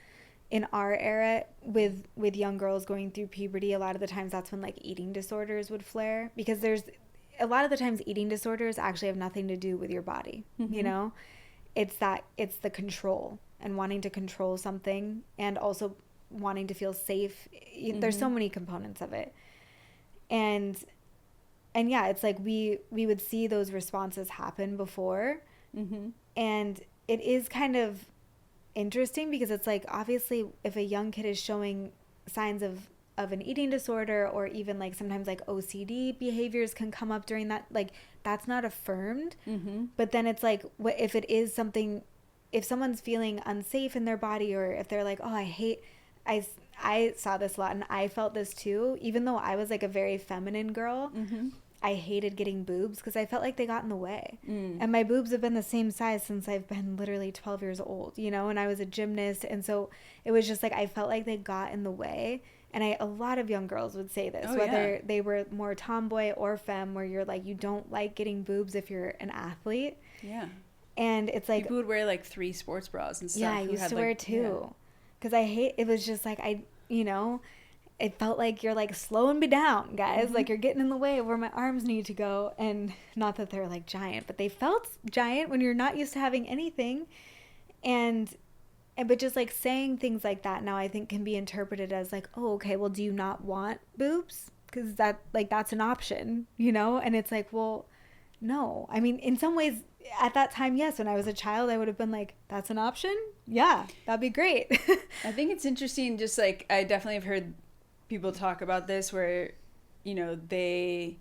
in our era with young girls going through puberty. A lot of the times that's when like eating disorders would flare, because there's a lot of the times eating disorders actually have nothing to do with your body. You know, it's the control and wanting to control something, and also wanting to feel safe. There's so many components of it. And yeah, it's like we would see those responses happen before. And it is kind of interesting, because it's like, obviously if a young kid is showing signs of an eating disorder, or even like sometimes like OCD behaviors can come up during that, like that's not affirmed. But then it's like, what if it is something, if someone's feeling unsafe in their body, or if they're like, oh, I saw this a lot, and I felt this too, even though I was like a very feminine girl. I hated getting boobs because I felt like they got in the way. And my boobs have been the same size since I've been literally 12 years old, you know, and I was a gymnast. And so it was just like, I felt like they got in the way. And a lot of young girls would say this, whether they were more tomboy or femme, where you're like, you don't like getting boobs if you're an athlete. Yeah. And it's like, people would wear like 3 sports bras and stuff. Yeah, I used to wear 2. Because it was just like, you know, it felt like you're like slowing me down, guys. Like you're getting in the way of where my arms need to go. And not that they're like giant, but they felt giant when you're not used to having anything. But just like saying things like that now, I think can be interpreted as like, oh, okay, well, do you not want boobs? Because that's an option, you know? And it's like, well, no. I mean, in some ways at that time, yes, when I was a child, I would have been like, that's an option? Yeah, that'd be great. I think it's interesting, just like, I definitely have heard people talk about this where, you know, they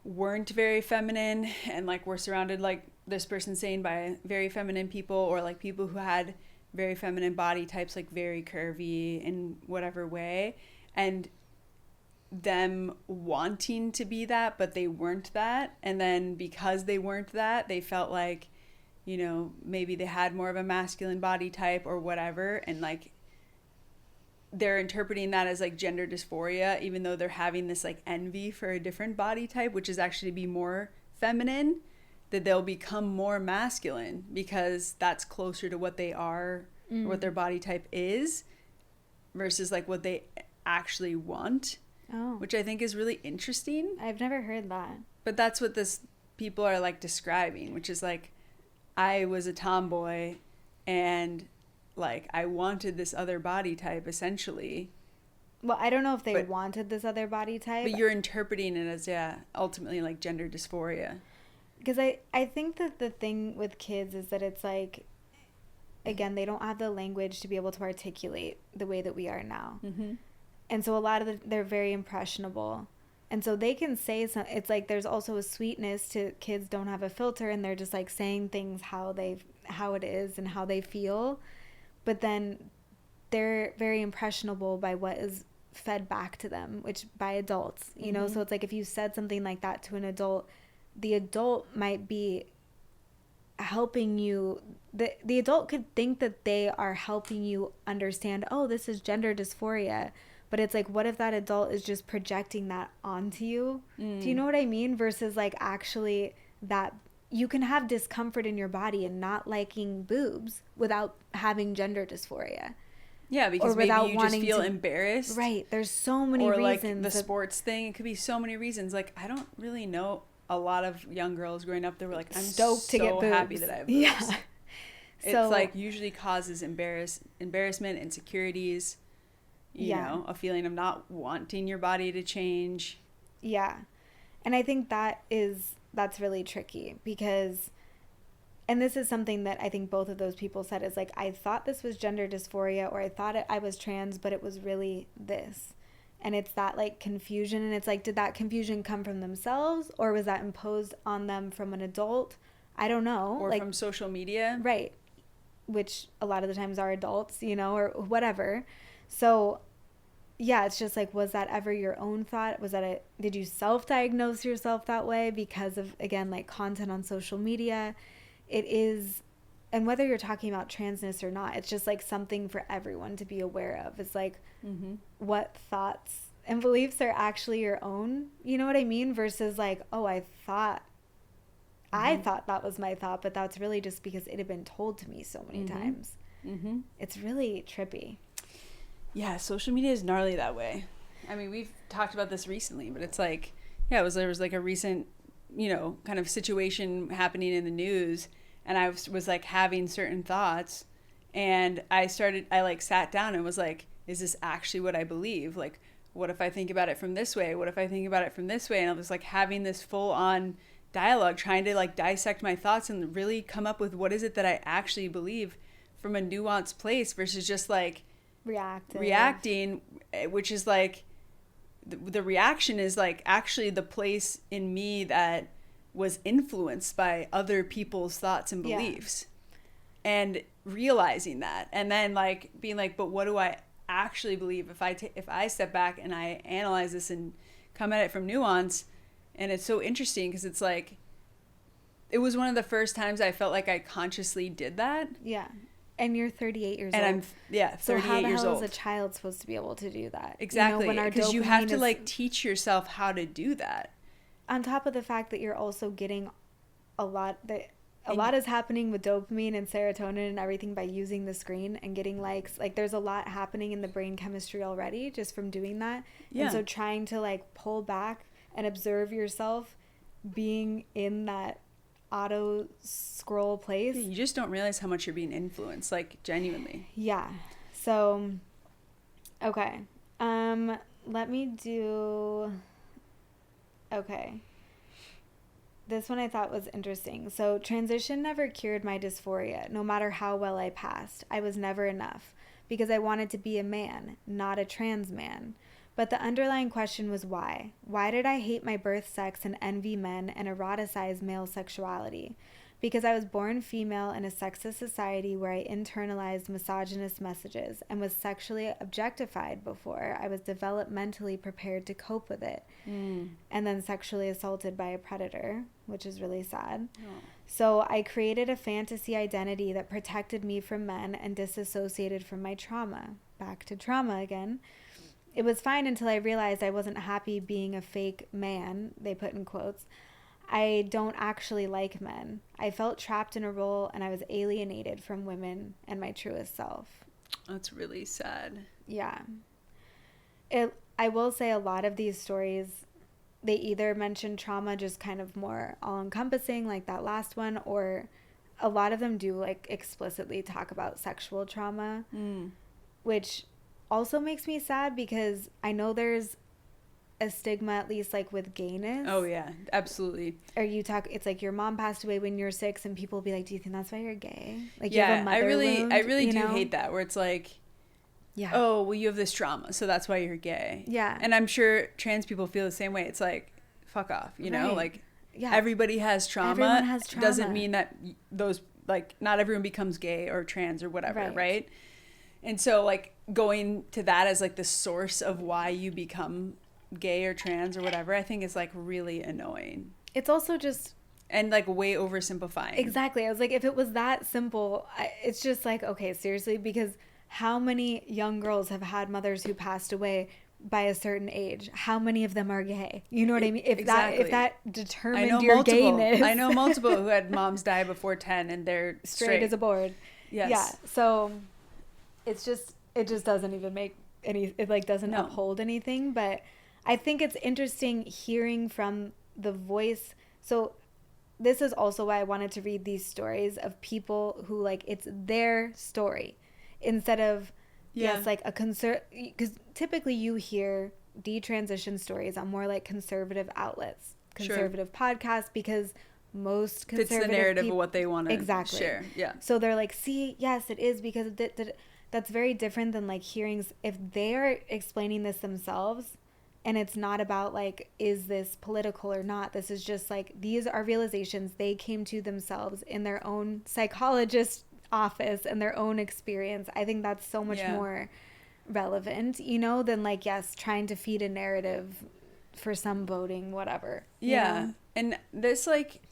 weren't very feminine, and like were surrounded, like this person saying, by very feminine people, or like people who had very feminine body types, like very curvy in whatever way, and them wanting to be that, but they weren't that. And then because they weren't that, they felt like, you know, maybe they had more of a masculine body type or whatever, and like they're interpreting that as like gender dysphoria, even though they're having this like envy for a different body type, which is actually to be more feminine, that they'll become more masculine because that's closer to what they are, or what their body type is, versus like what they actually want. Which I think is really interesting. I've never heard that. But that's what this people are like describing, which is like, I was a tomboy and like I wanted this other body type, essentially. Well, I don't know if they wanted this other body type. But you're interpreting it as, ultimately like gender dysphoria. Because I think that the thing with kids is that it's like, again, they don't have the language to be able to articulate the way that we are now. And so a lot of they're very impressionable. And so they can say it's like there's also a sweetness to kids don't have a filter, and they're just like saying things how it is and how they feel. But then they're very impressionable by what is fed back to them, which by adults, you know. So it's like if you said something like that to an adult, the adult might be helping you. The adult could think that they are helping you understand, oh, this is gender dysphoria. But it's like, what if that adult is just projecting that onto you? Do you know what I mean? Versus like actually that you can have discomfort in your body and not liking boobs without having gender dysphoria. Yeah, because maybe you just feel embarrassed. Right. There's so many reasons. Or like the sports thing. It could be so many reasons. Like, I don't really know a lot of young girls growing up that were like, I'm stoked to get boobs. Happy that I have boobs. Yeah. It's like usually causes embarrassment, insecurities. You know, a feeling of not wanting your body to change. Yeah. And I think that's really tricky because, and this is something that I think both of those people said, is like, I thought this was gender dysphoria, or I thought I was trans, but it was really this. And it's that like confusion. And it's like, did that confusion come from themselves, or was that imposed on them from an adult? I don't know. Or like, from social media. Right. Which a lot of the times are adults, you know, or whatever. So yeah, it's just like, was that ever your own thought? Did you self-diagnose yourself that way because of, again, like content on social media? It is, and whether you're talking about transness or not, it's just like something for everyone to be aware of. It's like, what thoughts and beliefs are actually your own, you know what I mean? Versus like, oh, I thought that was my thought, but that's really just because it had been told to me so many times. It's really trippy. Yeah, social media is gnarly that way. I mean, we've talked about this recently, but it's like, there was like a recent, you know, kind of situation happening in the news, and I was like having certain thoughts, and I like sat down and was like, is this actually what I believe? Like, what if I think about it from this way? What if I think about it from this way? And I was like having this full on dialogue, trying to like dissect my thoughts and really come up with what is it that I actually believe from a nuanced place versus just like reacting, which is like the reaction is like actually the place in me that was influenced by other people's thoughts and beliefs, and realizing that, and then like being like, but what do I actually believe if I step back and I analyze this and come at it from nuance? And it's so interesting because it's like, it was one of the first times I felt like I consciously did that. Yeah. And you're 38 years old. And I'm 38 years old. So how the hell is a child supposed to be able to do that? Exactly. Because you have to like teach yourself how to do that. On top of the fact that you're also getting a lot is happening with dopamine and serotonin and everything by using the screen and getting likes. Like there's a lot happening in the brain chemistry already just from doing that. Yeah. And so trying to like pull back and observe yourself being in that auto scroll place. You just don't realize how much you're being influenced, like genuinely. Yeah. So, okay. Let me do, okay. This one I thought was interesting. So, transition never cured my dysphoria, no matter how well I passed. I was never enough because I wanted to be a man, not a trans man. But the underlying question was why? Why did I hate my birth sex and envy men and eroticize male sexuality? Because I was born female in a sexist society where I internalized misogynist messages and was sexually objectified before I was developmentally prepared to cope with it. And then sexually assaulted by a predator, which is really sad. Oh. So I created a fantasy identity that protected me from men and disassociated from my trauma. Back to trauma again. It was fine until I realized I wasn't happy being a fake man, they put in quotes. I don't actually like men. I felt trapped in a role and I was alienated from women and my truest self. That's really sad. Yeah. I will say a lot of these stories, they either mention trauma just kind of more all-encompassing, like that last one, or a lot of them do like explicitly talk about sexual trauma, which also makes me sad because I know there's a stigma, at least like with gayness. Oh yeah, absolutely. Or it's like your mom passed away when you're 6 and people will be like, do you think that's why you're gay? Like, yeah, you have a mother wound, I really do hate that, where it's like, Yeah. oh, well, you have this trauma, so that's why you're gay. Yeah. And I'm sure trans people feel the same way. It's like, fuck off, you know? Right. Like, Yeah. everybody has trauma. Everyone has trauma. Doesn't mean that those, like, not everyone becomes gay or trans or whatever, right? And so, like, going to that as, like, the source of why you become gay or trans or whatever, I think is, like, really annoying. It's also just... And, like, way oversimplifying. Exactly. I was like, if it was that simple, it's just like, okay, seriously, because how many young girls have had mothers who passed away by a certain age? How many of them are gay? You know what I mean? If that determined your gayness. I know multiple who had moms die before 10 and they're straight as a board. Yes. Yeah. So it just doesn't even make any, it like doesn't uphold anything. But I think it's interesting hearing from the voice. So this is also why I wanted to read these stories of people who, like, it's their story instead of, like a because typically you hear detransition stories on more like conservative outlets, conservative podcasts, because most conservative it's the narrative of what they want to share. Yeah. So they're like, see, yes, it is because that's very different than like hearing if they are explaining this themselves. And it's not about, like, is this political or not? This is just, like, these are realizations they came to themselves in their own psychologist's office and their own experience. I think that's so much more relevant, you know, than, like, yes, trying to feed a narrative for some voting, whatever. Yeah. You know? And this, like,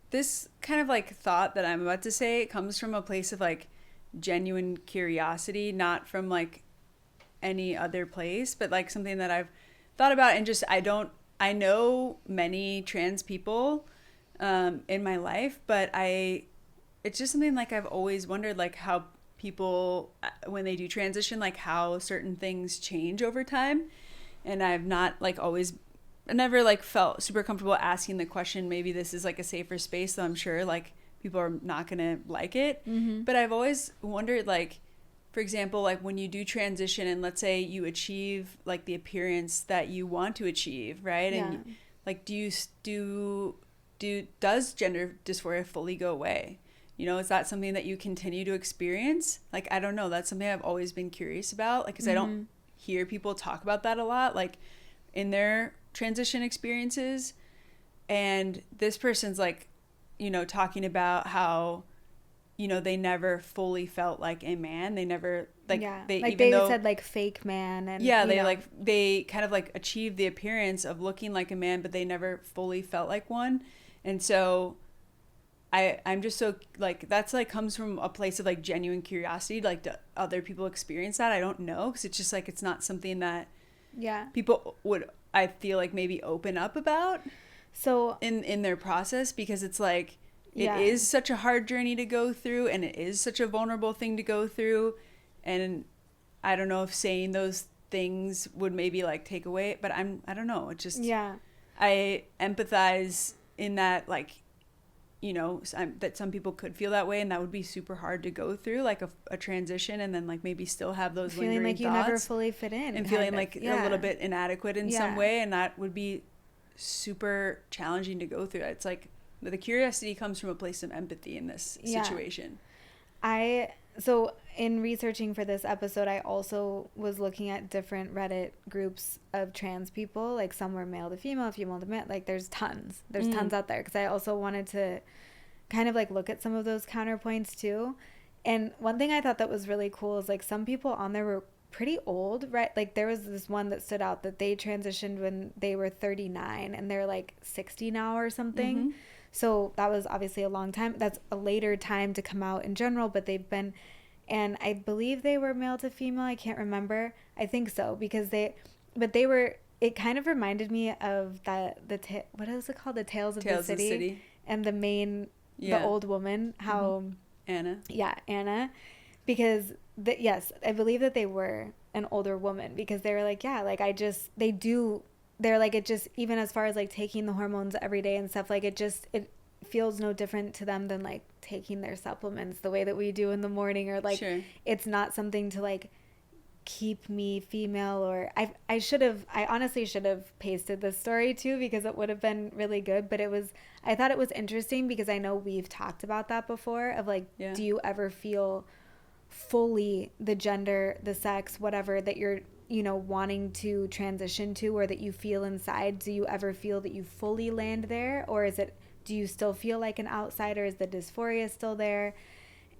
this kind of, like, thought that I'm about to say comes from a place of, like, genuine curiosity, not from, like, any other place, but like something that I've thought about. And just I know many trans people in my life, but it's just something like I've always wondered, like, how people when they do transition, like how certain things change over time. And I've not like always I never like felt super comfortable asking the question. Maybe this is like a safer space, so I'm sure like people are not gonna like it. But I've always wondered, like, for example, like when you do transition and let's say you achieve like the appearance that you want to achieve, right? Yeah. And like, does gender dysphoria fully go away? You know, is that something that you continue to experience? Like, I don't know. That's something I've always been curious about. Like, because I don't hear people talk about that a lot, like in their transition experiences. And this person's like, you know, talking about how, you know, they never fully felt like a man. They never like they said like fake man and they kind of like achieved the appearance of looking like a man, but they never fully felt like one. And so I'm just so like that's like comes from a place of like genuine curiosity. Like, do other people experience that? I don't know, because it's just like it's not something that people would, I feel like, maybe open up about so in their process, because it's like it is such a hard journey to go through, and it is such a vulnerable thing to go through. And I don't know if saying those things would maybe like take away, but I don't know. It just, I empathize in that, like, you know, that some people could feel that way, and that would be super hard to go through, like a transition, and then like maybe still have those feeling lingering like you thoughts, never fully fit in, and feeling like a little bit inadequate in some way, and that would be super challenging to go through. It's like the curiosity comes from a place of empathy in this situation. So in researching for this episode, I also was looking at different Reddit groups of trans people. Like, some were male to female, female to male. Like, there's tons out there, because I also wanted to kind of like look at some of those counterpoints too. And one thing I thought that was really cool is like some people on there were pretty old, right? Like, there was this one that stood out that they transitioned when they were 39 and they're like 60 now or something. So that was obviously a long time. That's a later time to come out in general, but they've been, and I believe they were male to female. I can't remember. I think so, because it kind of reminded me of what is it called? The Tales of the City. And the main, the old woman, how Anna. Yeah, Anna. Because I believe that they were an older woman, because they were like, they're like, it just, even as far as like taking the hormones every day and stuff, like it feels no different to them than like taking their supplements the way that we do in the morning, or like it's not something to like keep me female. Or I honestly should have pasted this story too, because it would have been really good. But I thought it was interesting, because I know we've talked about that before, of like, do you ever feel fully the gender, the sex, whatever that you're, you know, wanting to transition to, or that you feel inside? Do you ever feel that you fully land there, or is it, do you still feel like an outsider? Is the dysphoria still there?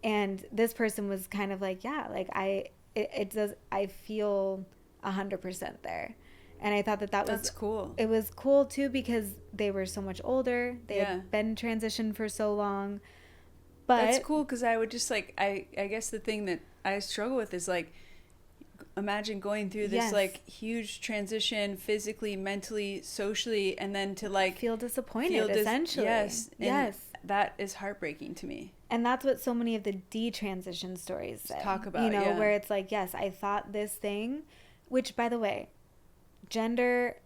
And this person was kind of like, yeah, like it does, I feel 100% there. And I thought that That's cool. It was cool too, because they were so much older. They Yeah. had been transitioned for so long. But That's cool, because I would just like, I guess the thing that I struggle with is like, imagine going through this Yes. like huge transition physically, mentally, socially, and then to like feel disappointed, essentially. Yes. And yes. that is heartbreaking to me. And that's what so many of the detransition stories say. Talk about, you know, yeah. where it's like, yes, I thought this thing, which, by the way, gender,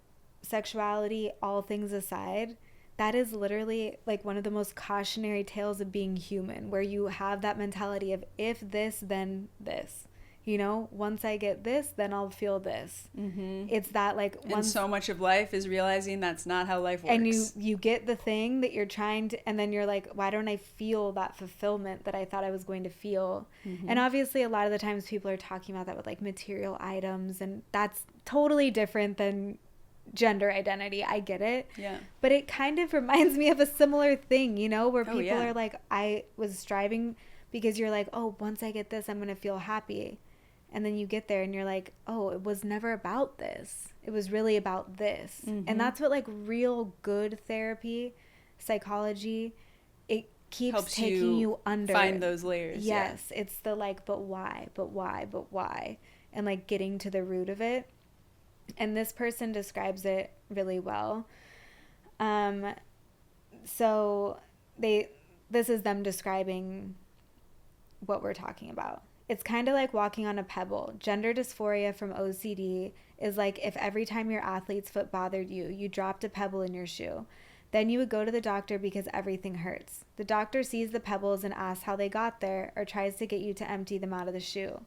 sexuality, all things aside, that is literally like one of the most cautionary tales of being human, where you have that mentality of, if this, then this. You know, once I get this, then I'll feel this. Mm-hmm. It's that like and so much of life is realizing that's not how life works. And you get the thing that you're trying to, and then you're like, why don't I feel that fulfillment that I thought I was going to feel? Mm-hmm. And obviously a lot of the times people are talking about that with like material items, and that's totally different than gender identity. I get it. Yeah. But it kind of reminds me of a similar thing, you know, where people yeah. are like, I was striving, because you're like, oh, once I get this, I'm going to feel happy. And then you get there and you're like, oh, it was never about this. It was really about this. Mm-hmm. And that's what like real good therapy, psychology, it keeps helps taking you under. Find those layers. Yes. Yeah. It's the like, but why? And like getting to the root of it. And this person describes it really well. So this is them describing what we're talking about. It's kind of like walking on a pebble. Gender dysphoria from OCD is like if every time your athlete's foot bothered you, you dropped a pebble in your shoe. Then you would go to the doctor because everything hurts. The doctor sees the pebbles and asks how they got there, or tries to get you to empty them out of the shoe.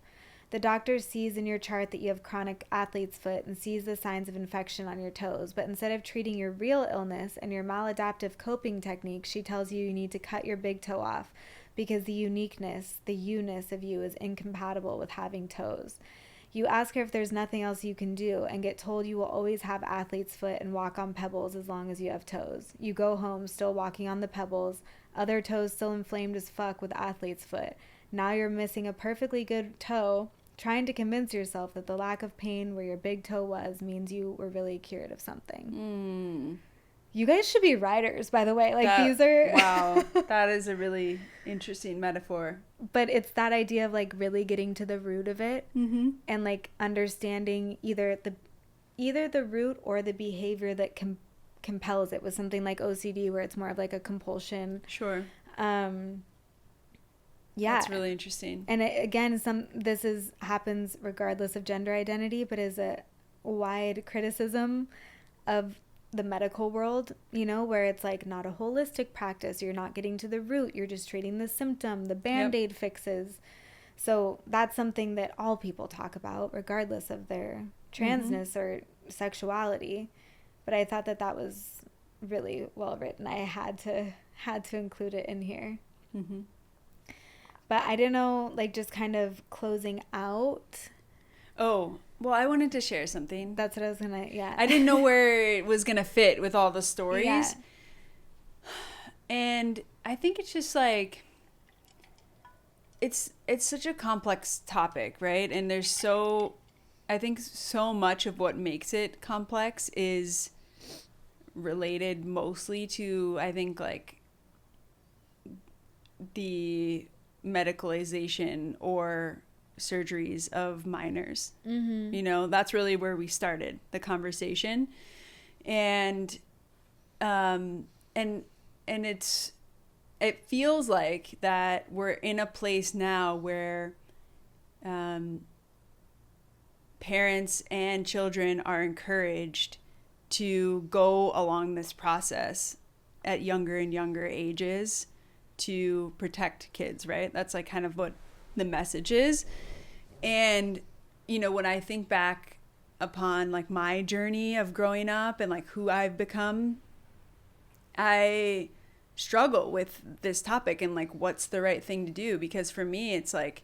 The doctor sees in your chart that you have chronic athlete's foot and sees the signs of infection on your toes, but instead of treating your real illness and your maladaptive coping technique, she tells you need to cut your big toe off, because the uniqueness, the you-ness of you is incompatible with having toes. You ask her if there's nothing else you can do, and get told you will always have athlete's foot and walk on pebbles as long as you have toes. You go home still walking on the pebbles, other toes still inflamed as fuck with athlete's foot. Now you're missing a perfectly good toe, trying to convince yourself that the lack of pain where your big toe was means you were really cured of something. You guys should be writers, by the way. Like, these are... Wow. That is a really interesting metaphor. But it's that idea of, like, really getting to the root of it. Mm-hmm. And, like, understanding either the root or the behavior that compels it, with something like OCD, where it's more of, like, a compulsion. Sure. Yeah. That's really interesting. And again, this happens regardless of gender identity, but is a wide criticism of the medical world, you know, where it's like not a holistic practice. You're not getting to the root. You're just treating the symptom, the Band-Aid fixes. So that's something that all people talk about, regardless of their transness or sexuality. But I thought that was really well written. I had to include it in here. Mm-hmm. But I don't know, like, just kind of closing out. Oh, well, I wanted to share something. That's what I was gonna, yeah. I didn't know where it was gonna fit with all the stories. Yeah. And I think it's just like, it's such a complex topic, right? And I think so much of what makes it complex is related mostly to, I think, like, the medicalization or surgeries of minors. Mm-hmm. You know, that's really where we started the conversation. And it feels like that we're in a place now where parents and children are encouraged to go along this process at younger and younger ages to protect kids, right? That's like kind of what the message is. And, you know, when I think back upon like my journey of growing up and like who I've become, I struggle with this topic and like what's the right thing to do, because for me it's like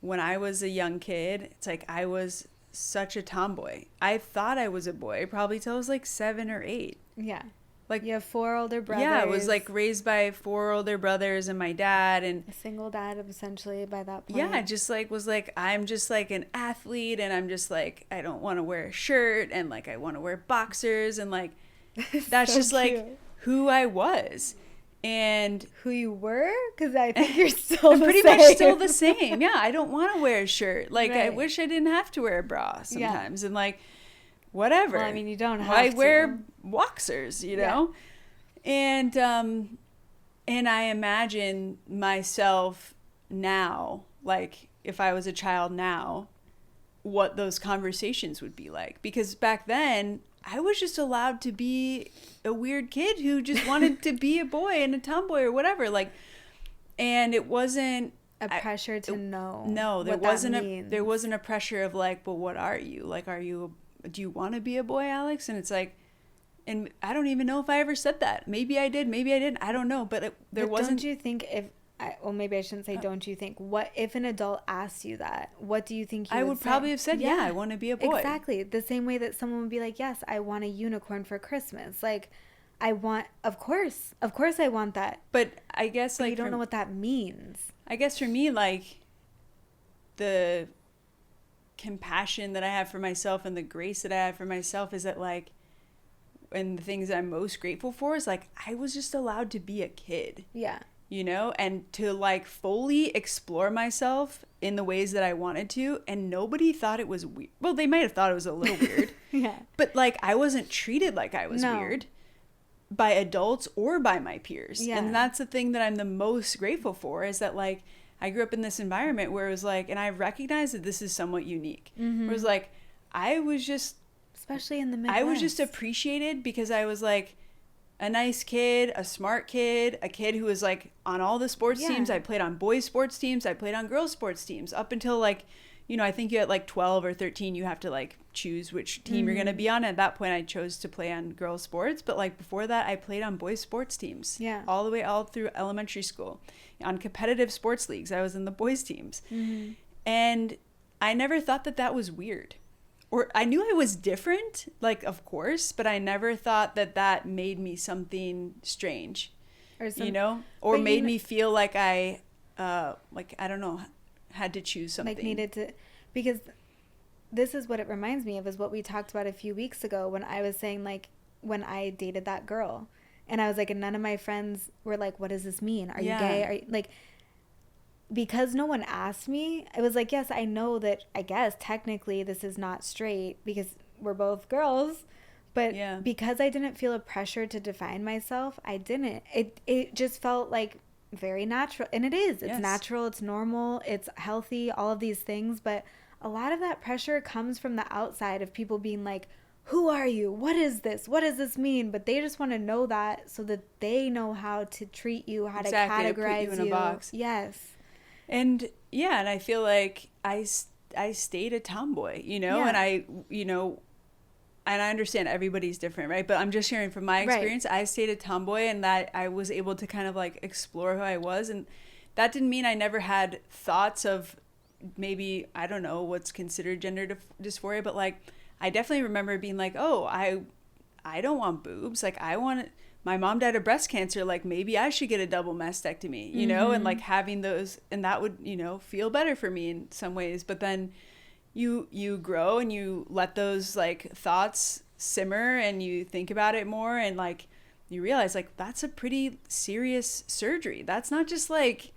when I was a young kid, it's like I was such a tomboy. I thought I was a boy probably till I was like 7 or 8. Yeah. Like, you have 4 older brothers. Yeah, I was like raised by 4 older brothers and my dad, and a single dad essentially by that point. Yeah, just like was like, I'm just like an athlete, and I'm just like, I don't want to wear a shirt, and like I want to wear boxers, and like that's so just cute. Like who I was. And who you were? Because I think you're still I'm pretty much still the same. Yeah, I don't want to wear a shirt. Like, right. I wish I didn't have to wear a bra sometimes. Yeah. And like, whatever. Well, I mean, you don't have I to. wear boxers, you know? Yeah. And I imagine myself now, like if I was a child now, what those conversations would be like. Because back then, I was just allowed to be a weird kid who just wanted to be a boy and a tomboy or whatever. Like, and it wasn't a pressure to know. No, there wasn't a pressure of like, but what are you? Like, do you want to be a boy, Alex? And it's like, and I don't even know if I ever said that. Maybe I did, maybe I didn't. I don't know. But wasn't. Don't you think well, maybe I shouldn't say don't you think. What if an adult asked you that? What do you think you would say? Probably have said, yeah, I want to be a boy. Exactly. The same way that someone would be like, yes, I want a unicorn for Christmas. Like, of course I want that. But I guess like. You don't know what that means. I guess for me, like, the compassion that I have for myself and the grace that I have for myself is that like, and the things that I'm most grateful for is like, I was just allowed to be a kid. Yeah. You know, and to like fully explore myself in the ways that I wanted to, and nobody thought it was weird. Well, they might have thought it was a little weird. Yeah. But like I wasn't treated like I was weird by adults or by my peers. Yeah. And that's the thing that I'm the most grateful for, is that like I grew up in this environment where it was like, and I recognize that this is somewhat unique. Mm-hmm. It was like I was just, especially in the Midwest, I was just appreciated because I was like a nice kid, a smart kid, a kid who was like on all the sports teams. I played on boys sports teams. I played on girls sports teams up until like, you know, I think you at like 12 or 13, you have to like choose which team you're going to be on. At that point, I chose to play on girls sports. But like before that, I played on boys sports teams. Yeah. All through elementary school. On competitive sports leagues, I was in the boys teams. Mm-hmm. And I never thought that that was weird. Or I knew I was different, like, of course, but I never thought that that made me something strange, you know, or made me feel like I don't know, had to choose something. Like needed to, because this is what it reminds me of, is what we talked about a few weeks ago when I was saying, like, when I dated that girl and I was like, and none of my friends were like, what does this mean? Are you gay? Are you, like, because no one asked me, it was like, yes, I know that, I guess technically this is not straight because we're both girls, but because I didn't feel a pressure to define myself, I didn't. It just felt like very natural, and it is. It's natural, it's normal, it's healthy, all of these things, but a lot of that pressure comes from the outside of people being like, who are you? What is this? What does this mean? But they just want to know that so that they know how to treat you, how to categorize put you in a box. Yes. And and I feel like I stayed a tomboy, you know, and I understand everybody's different, right? But I'm just sharing from my experience. Right. I stayed a tomboy, and that I was able to kind of like explore who I was. And that didn't mean I never had thoughts of maybe, I don't know, what's considered gender dysphoria, but like I definitely remember being like, oh, I don't want boobs. Like my mom died of breast cancer, like maybe I should get a double mastectomy, you know, and like having those, and that would, you know, feel better for me in some ways. But then you grow and you let those like thoughts simmer and you think about it more, and like you realize like that's a pretty serious surgery. That's not just like,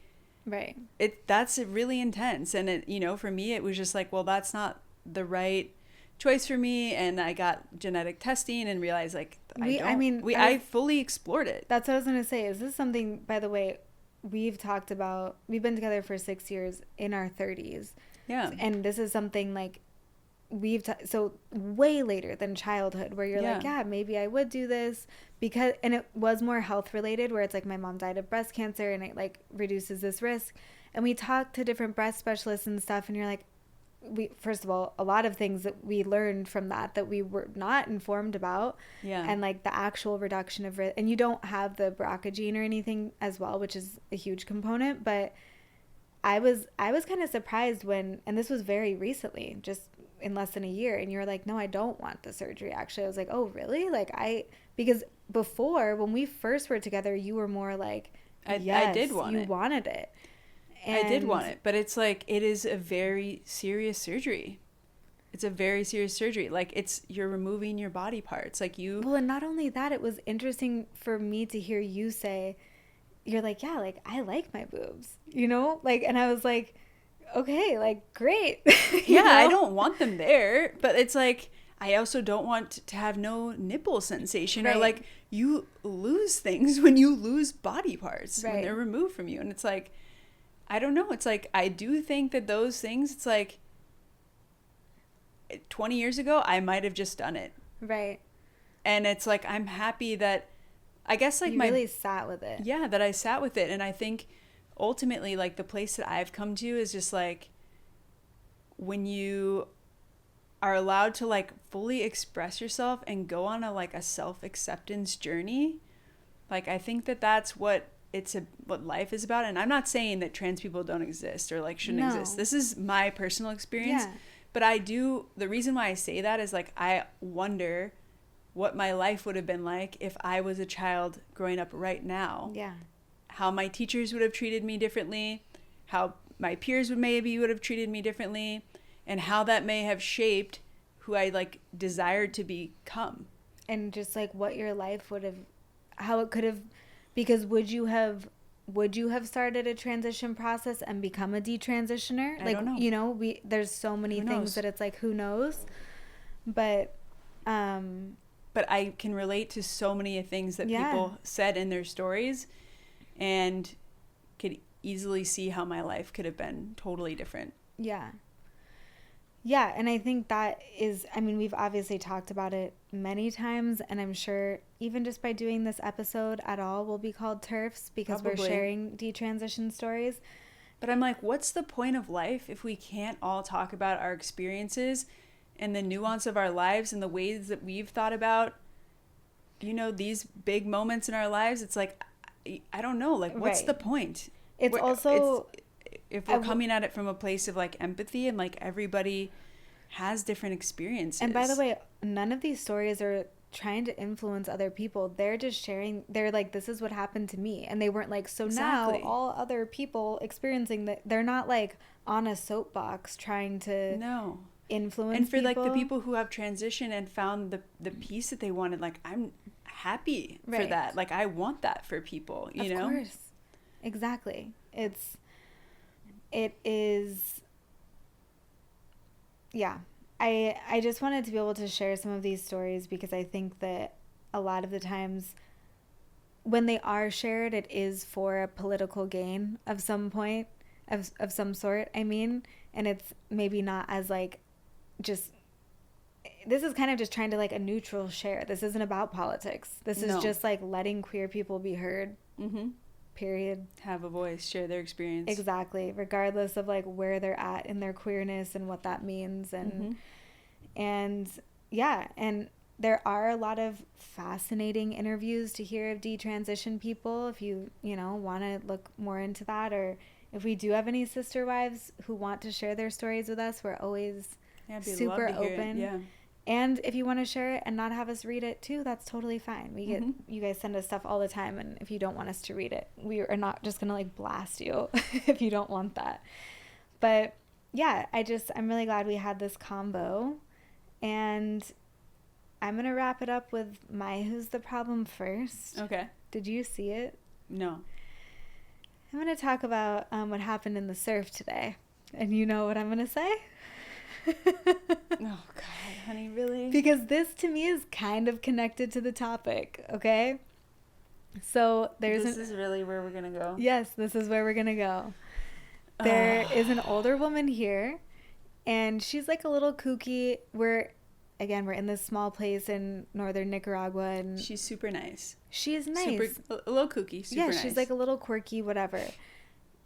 that's really intense. And it, you know, for me, it was just like, well, that's not the right choice for me, and I got genetic testing and realized like I fully explored it. That's what I was gonna say. Is this something, by the way, we've talked about? We've been together for 6 years in our 30s. Yeah. And this is something like so way later than childhood, where you're like, yeah, maybe I would do this, because, and it was more health related, where it's like my mom died of breast cancer and it like reduces this risk. And we talked to different breast specialists and stuff, and you're like, first of all, a lot of things that we learned from that we were not informed about, and like the actual reduction of risk, and you don't have the BRCA gene or anything as well, which is a huge component. But I was kind of surprised when, and this was very recently, just in less than a year, and you were like, no, I don't want the surgery. Actually, I was like, oh, really? Like, because before, when we first were together, you were more like, yes, I did want it. You wanted it. And I did want it, but it's like, it is a very serious surgery. It's a very serious surgery. Like, you're removing your body parts. Like, Well, and not only that, it was interesting for me to hear you say, you're like, yeah, like, I like my boobs, you know? Like, and I was like, okay, like, great. Yeah, know? I don't want them there, but it's like, I also don't want to have no nipple sensation, right. Or like, you lose things when you lose body parts, right. When they're removed from you. And it's like, I don't know. It's like, I do think that those things, it's like, 20 years ago, I might have just done it. Right. And it's like, I'm happy that, I guess, like, you really sat with it. Yeah, that I sat with it. And I think ultimately, like, the place that I've come to is just like, when you are allowed to like fully express yourself and go on a self-acceptance journey, like, I think that that's what what life is about. And I'm not saying that trans people don't exist or like shouldn't exist. This is my personal experience. Yeah. But the reason why I say that is like, I wonder what my life would have been like if I was a child growing up right now. Yeah. How my teachers would have treated me differently, how my peers would have treated me differently, and how that may have shaped who I like desired to become. And just like what your life would have, how it could have, because would you have started a transition process and become a detransitioner? I don't know. You know, there's so many things that it's like, who knows? But I can relate to so many things that people said in their stories, and could easily see how my life could have been totally different. Yeah. Yeah, and I think that is, I mean, we've obviously talked about it many times, and I'm sure even just by doing this episode at all, we'll be called TERFs because we're sharing detransition stories. But I'm like, what's the point of life if we can't all talk about our experiences and the nuance of our lives and the ways that we've thought about, you know, these big moments in our lives? It's like, I don't know, like, what's the point? If we're coming at it from a place of like empathy and like everybody has different experiences. And by the way, none of these stories are trying to influence other people. They're just sharing. They're like, this is what happened to me. And they weren't like, so now all other people experiencing that. They're not like on a soapbox trying to influence And for people. Like the people who have transitioned and found the peace that they wanted, like, I'm happy for that. Like, I want that for people, you know? Of course. Exactly. It is, yeah. I just wanted to be able to share some of these stories because I think that a lot of the times when they are shared, it is for a political gain of some point, of some sort, I mean, and it's maybe not as like just, this is kind of just trying to like a neutral share. This isn't about politics. This is just like letting queer people be heard. Mm-hmm. Period. Have a voice, share their experience. Exactly. Regardless of like where they're at in their queerness and what that means. And yeah, and there are a lot of fascinating interviews to hear of detransition people if you want to look more into that, or if we do have any sister wives who want to share their stories with us, we're always super open. Yeah. And if you want to share it and not have us read it too, that's totally fine. We get, you guys send us stuff all the time, and if you don't want us to read it, we are not just going to like blast you if you don't want that. But yeah, I'm really glad we had this combo, and I'm going to wrap it up with my Who's the Problem first. Okay. Did you see it? No. I'm going to talk about what happened in the surf today. And you know what I'm going to say? Oh God, honey, really? Because this to me is kind of connected to the topic, okay? So this is really where we're gonna go. Yes, this is where we're gonna go. There is an older woman here, and she's like a little kooky. We're in this small place in northern Nicaragua, and she's super nice. She is nice. A little kooky, super nice. Yeah, she's like a little quirky, whatever.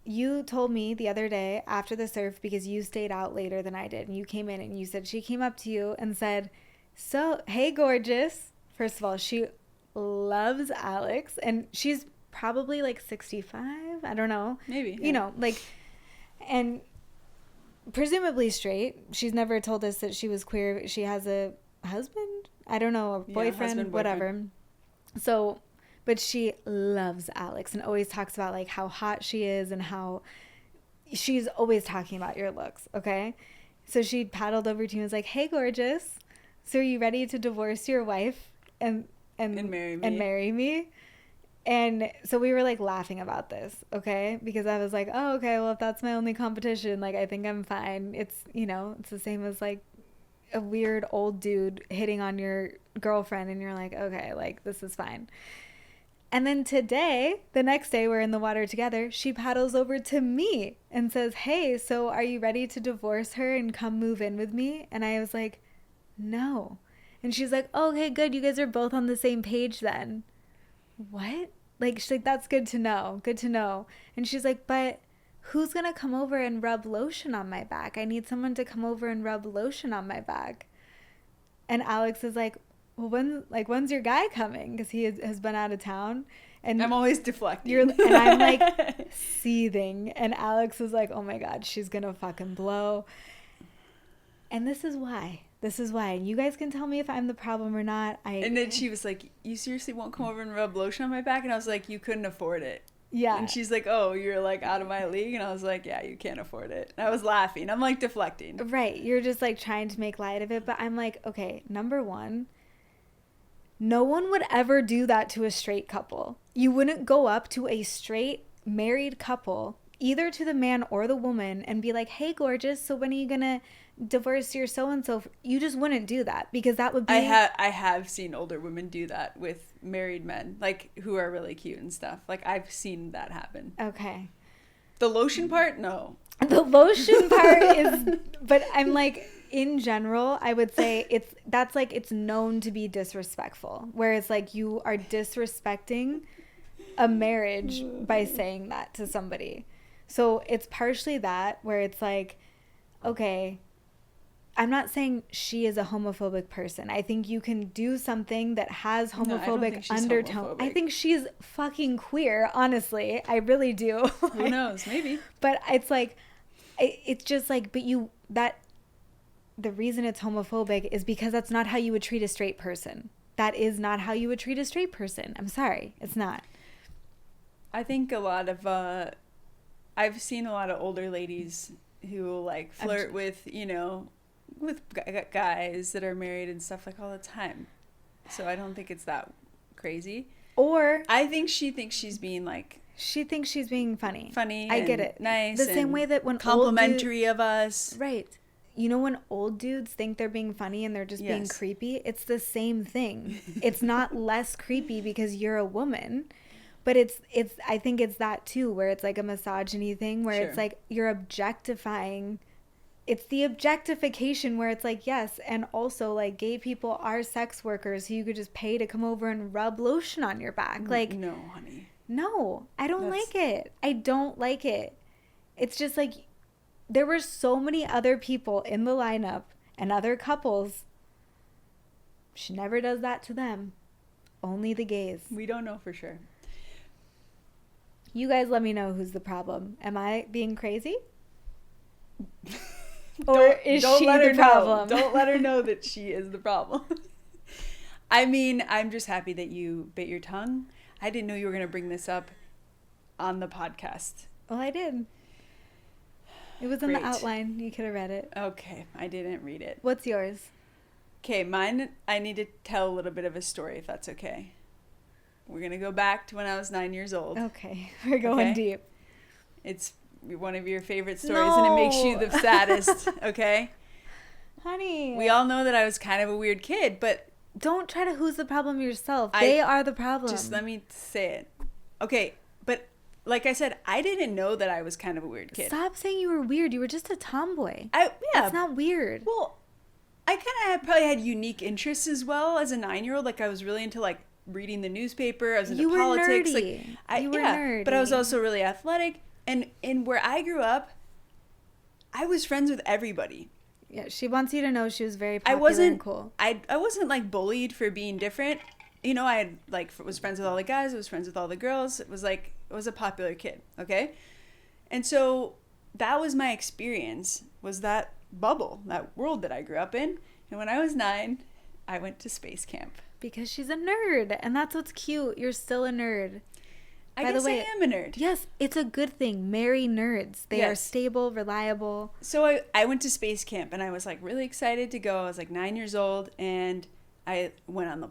You told me the other day after the surf, because you stayed out later than I did, and you came in and you said she came up to you and said, so, hey, gorgeous. First of all, she loves Alix, and she's probably like 65. I don't know. Maybe. Yeah. You know, like, And presumably straight. She's never told us that she was queer. She has a husband? I don't know, a boyfriend, husband, whatever. So, but she loves Alix and always talks about like how hot she is and how she's always talking about your looks, okay? So she paddled over to you and was like, "Hey, gorgeous. So are you ready to divorce your wife and marry me?" And marry me? And so we were like laughing about this, okay? Because I was like, "Oh, okay, well, if that's my only competition, like I think I'm fine." It's, you know, it's the same as like a weird old dude hitting on your girlfriend and you're like, "Okay, like this is fine." And then today, the next day we're in the water together, she paddles over to me and says, "Hey, so are you ready to divorce her and come move in with me?" And I was like, "No." And she's like, "Oh, okay, good. You guys are both on the same page then." What? Like, she's like, "That's good to know. Good to know." And she's like, "But who's going to come over and rub lotion on my back? I need someone to come over and rub lotion on my back." And Alix is like, "Well, when's your guy coming?" Because he has been out of town. And I'm always deflecting. And I'm like seething. And Alix is like, "Oh my God, she's going to fucking blow." And this is why. And you guys can tell me if I'm the problem or not. And then she was like, "You seriously won't come over and rub lotion on my back?" And I was like, "You couldn't afford it." Yeah. And she's like, "Oh, you're like out of my league?" And I was like, "Yeah, you can't afford it." And I was laughing. I'm like deflecting. Right. You're just like trying to make light of it. But I'm like, okay, number one, no one would ever do that to a straight couple. You wouldn't go up to a straight married couple, either to the man or the woman, and be like, "Hey, gorgeous, so when are you going to divorce your so-and-so?" You just wouldn't do that because that would be... I have seen older women do that with married men, like, who are really cute and stuff. Like, I've seen that happen. Okay. The lotion part? No. The lotion part is... But I'm like... In general, I would say it's known to be disrespectful, where it's like you are disrespecting a marriage by saying that to somebody. So it's partially that, where it's like, okay, I'm not saying she is a homophobic person. I think you can do something that has homophobic undertone. I think she's fucking queer, honestly. I really do. Who knows? Maybe. But it's like, it's just like, the reason it's homophobic is because that's not how you would treat a straight person. That is not how you would treat a straight person. I'm sorry. It's not. I think a lot of, I've seen a lot of older ladies who like flirt with, you know, with guys that are married and stuff like all the time. So I don't think it's that crazy. Or I think she thinks she's being like... She thinks she's being funny. I get it. Nice. The same way that when complimentary of us. Right. You know when old dudes think they're being funny and they're just being creepy? It's the same thing. It's not less creepy because you're a woman, but it's I think it's that too, where it's like a misogyny thing where it's like you're objectifying. It's the objectification where it's like, yes, and also like gay people are sex workers who you could just pay to come over and rub lotion on your back. Like, no, honey. No, I don't like it. I don't like it. It's just like... There were so many other people in the lineup and other couples. She never does that to them. Only the gays. We don't know for sure. You guys let me know who's the problem. Am I being crazy? Or is she the problem? Don't let her know that she is the problem. I mean, I'm just happy that you bit your tongue. I didn't know you were going to bring this up on the podcast. Well, I did. It was in the outline. You could have read it. Okay. I didn't read it. What's yours? Okay. Mine, I need to tell a little bit of a story, if that's okay. We're going to go back to when I was 9 years old. Okay. We're going deep. It's one of your favorite stories, and it makes you the saddest, okay? Honey. We all know that I was kind of a weird kid, but... Don't try to who's the problem yourself. They are the problem. Just let me say it. Okay, but... Like I said, I didn't know that I was kind of a weird kid. Stop saying you were weird. You were just a tomboy. Yeah. That's not weird. Well, I kind of probably had unique interests as well as a 9-year-old. Like, I was really into, like, reading the newspaper. I was into politics. Nerdy. You were nerdy. But I was also really athletic. And where I grew up, I was friends with everybody. Yeah, she wants you to know she was very popular and cool. I wasn't, like, bullied for being different. You know, I had, like, was friends with all the guys. I was friends with all the girls. It was, like... I was a popular kid, okay? And so that was my experience, was that bubble, that world that I grew up in. And when I was 9, I went to space camp. Because she's a nerd, and that's what's cute. You're still a nerd. By the way, I am a nerd. Yes, it's a good thing. Marry nerds. They are stable, reliable. So I went to space camp, and I was like really excited to go. I was like 9 years old, and I went on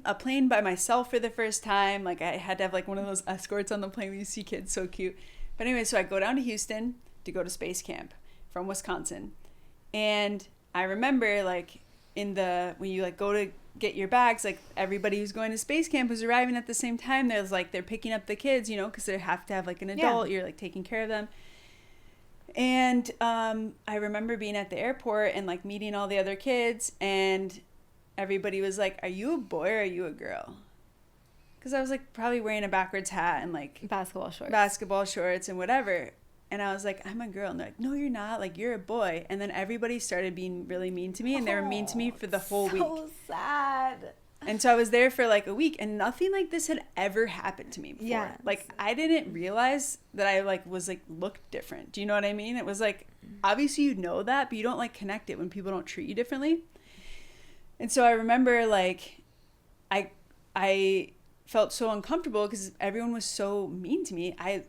a plane by myself for the first time. Like I had to have like one of those escorts on the plane where you see kids, so cute. But anyway, so I go down to Houston to go to space camp from Wisconsin. And I remember like when you like go to get your bags, like everybody who's going to space camp was arriving at the same time. There's like, they're picking up the kids, you know, because they have to have like an adult, you're like taking care of them. And I remember being at the airport and like meeting all the other kids, and everybody was like, are you a boy or are you a girl? Because I was like probably wearing a backwards hat and like basketball shorts and whatever. And I was like, I'm a girl. And they're like, no, you're not. Like, you're a boy. And then everybody started being really mean to me. And they were mean to me for the whole week. So sad. And so I was there for like a week. And nothing like this had ever happened to me before. Yeah. Like, I didn't realize that I like was like looked different. Do you know what I mean? It was like, obviously you know that, but you don't like connect it when people don't treat you differently. And so I remember like, I felt so uncomfortable because everyone was so mean to me. I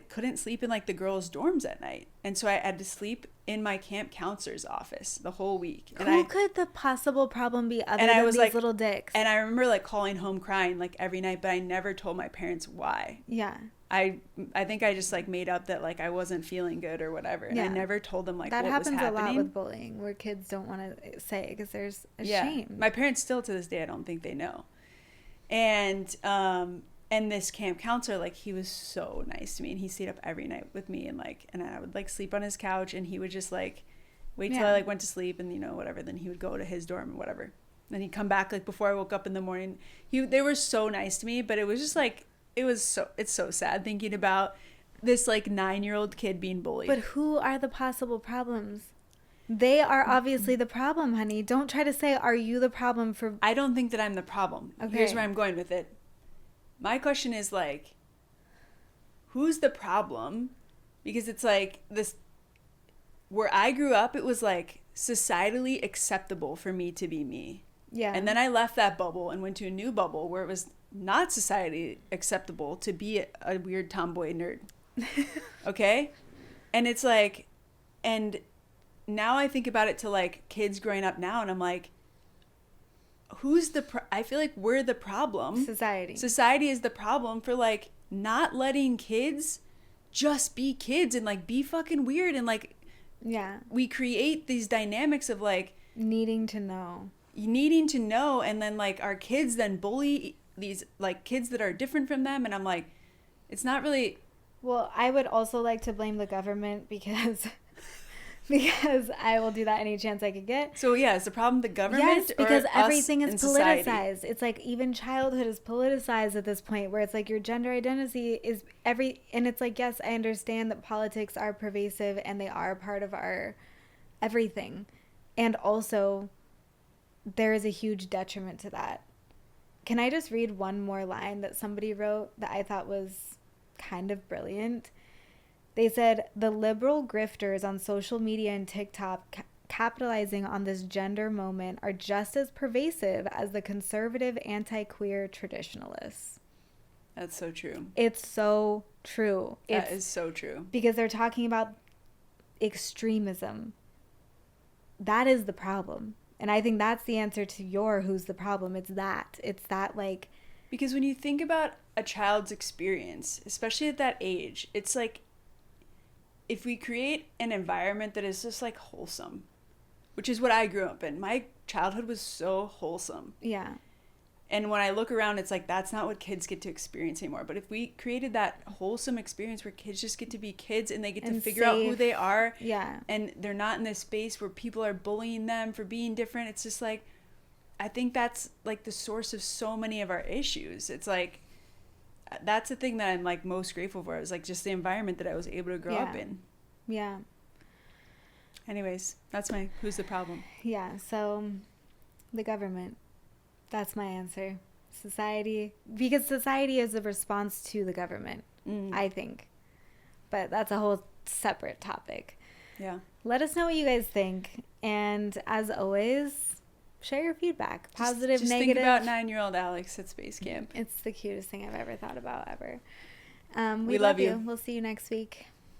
couldn't sleep in like the girls' dorms at night, and so I had to sleep in my camp counselor's office the whole week. And Who could the possible problem be other than these like, little dicks? And I remember like calling home crying like every night, but I never told my parents why. Yeah. I think I just like made up that like I wasn't feeling good or whatever, and I never told them like what was happening. That happens a lot with bullying, where kids don't want to say because there's a shame. My parents still to this day, I don't think they know. And this camp counselor, like, he was so nice to me, and he stayed up every night with me, and I would like sleep on his couch, and he would just like wait till I like went to sleep, and you know, whatever, then he would go to his dorm and whatever. Then he'd come back like before I woke up in the morning. They were so nice to me, but it was just like it's so sad thinking about this like 9-year-old kid being bullied. But who are the possible problems? They are obviously the problem, honey. Don't try to say, are you the problem for... I don't think that I'm the problem. Okay. Here's where I'm going with it. My question is like, who's the problem? Because it's like this... Where I grew up, it was like societally acceptable for me to be me. Yeah. And then I left that bubble and went to a new bubble where it was not society acceptable to be a weird tomboy nerd. Okay? And it's like... And... now I think about it to like kids growing up now, and I'm like, I feel like we're the problem. Society is the problem for like not letting kids just be kids and like be fucking weird, and like we create these dynamics of like needing to know, and then like our kids then bully these like kids that are different from them, and I'm like, it's not really. Well, I would also like to blame the government because I will do that any chance I could get. So yeah, is the problem the government? Yes, because everything is politicized. Society? It's like even childhood is politicized at this point, where it's like your gender identity is and it's like, yes, I understand that politics are pervasive and they are part of our everything. And also there is a huge detriment to that. Can I just read one more line that somebody wrote that I thought was kind of brilliant? They said, the liberal grifters on social media and TikTok capitalizing on this gender moment are just as pervasive as the conservative anti-queer traditionalists. That's so true. It's so true. That is so true. Because they're talking about extremism. That is the problem. And I think that's the answer to who's the problem. It's that like... Because when you think about a child's experience, especially at that age, it's like, if we create an environment that is just like wholesome, which is what I grew up in. My childhood was so wholesome. Yeah. And when I look around, it's like, that's not what kids get to experience anymore. But if we created that wholesome experience where kids just get to be kids and they get to figure out who they are. Yeah. And they're not in this space where people are bullying them for being different. It's just like, I think that's like the source of so many of our issues. It's like, that's the thing that I'm like most grateful for, is like just the environment that I was able to grow up in. Yeah. Anyways, that's who's the problem? Yeah. So the government, that's my answer. Society, because society is a response to the government, I think. But that's a whole separate topic. Yeah. Let us know what you guys think. And as always, share your feedback. Positive, just negative. Think about 9-year-old Alix at space camp. It's the cutest thing I've ever thought about ever. We love you. We'll see you next week.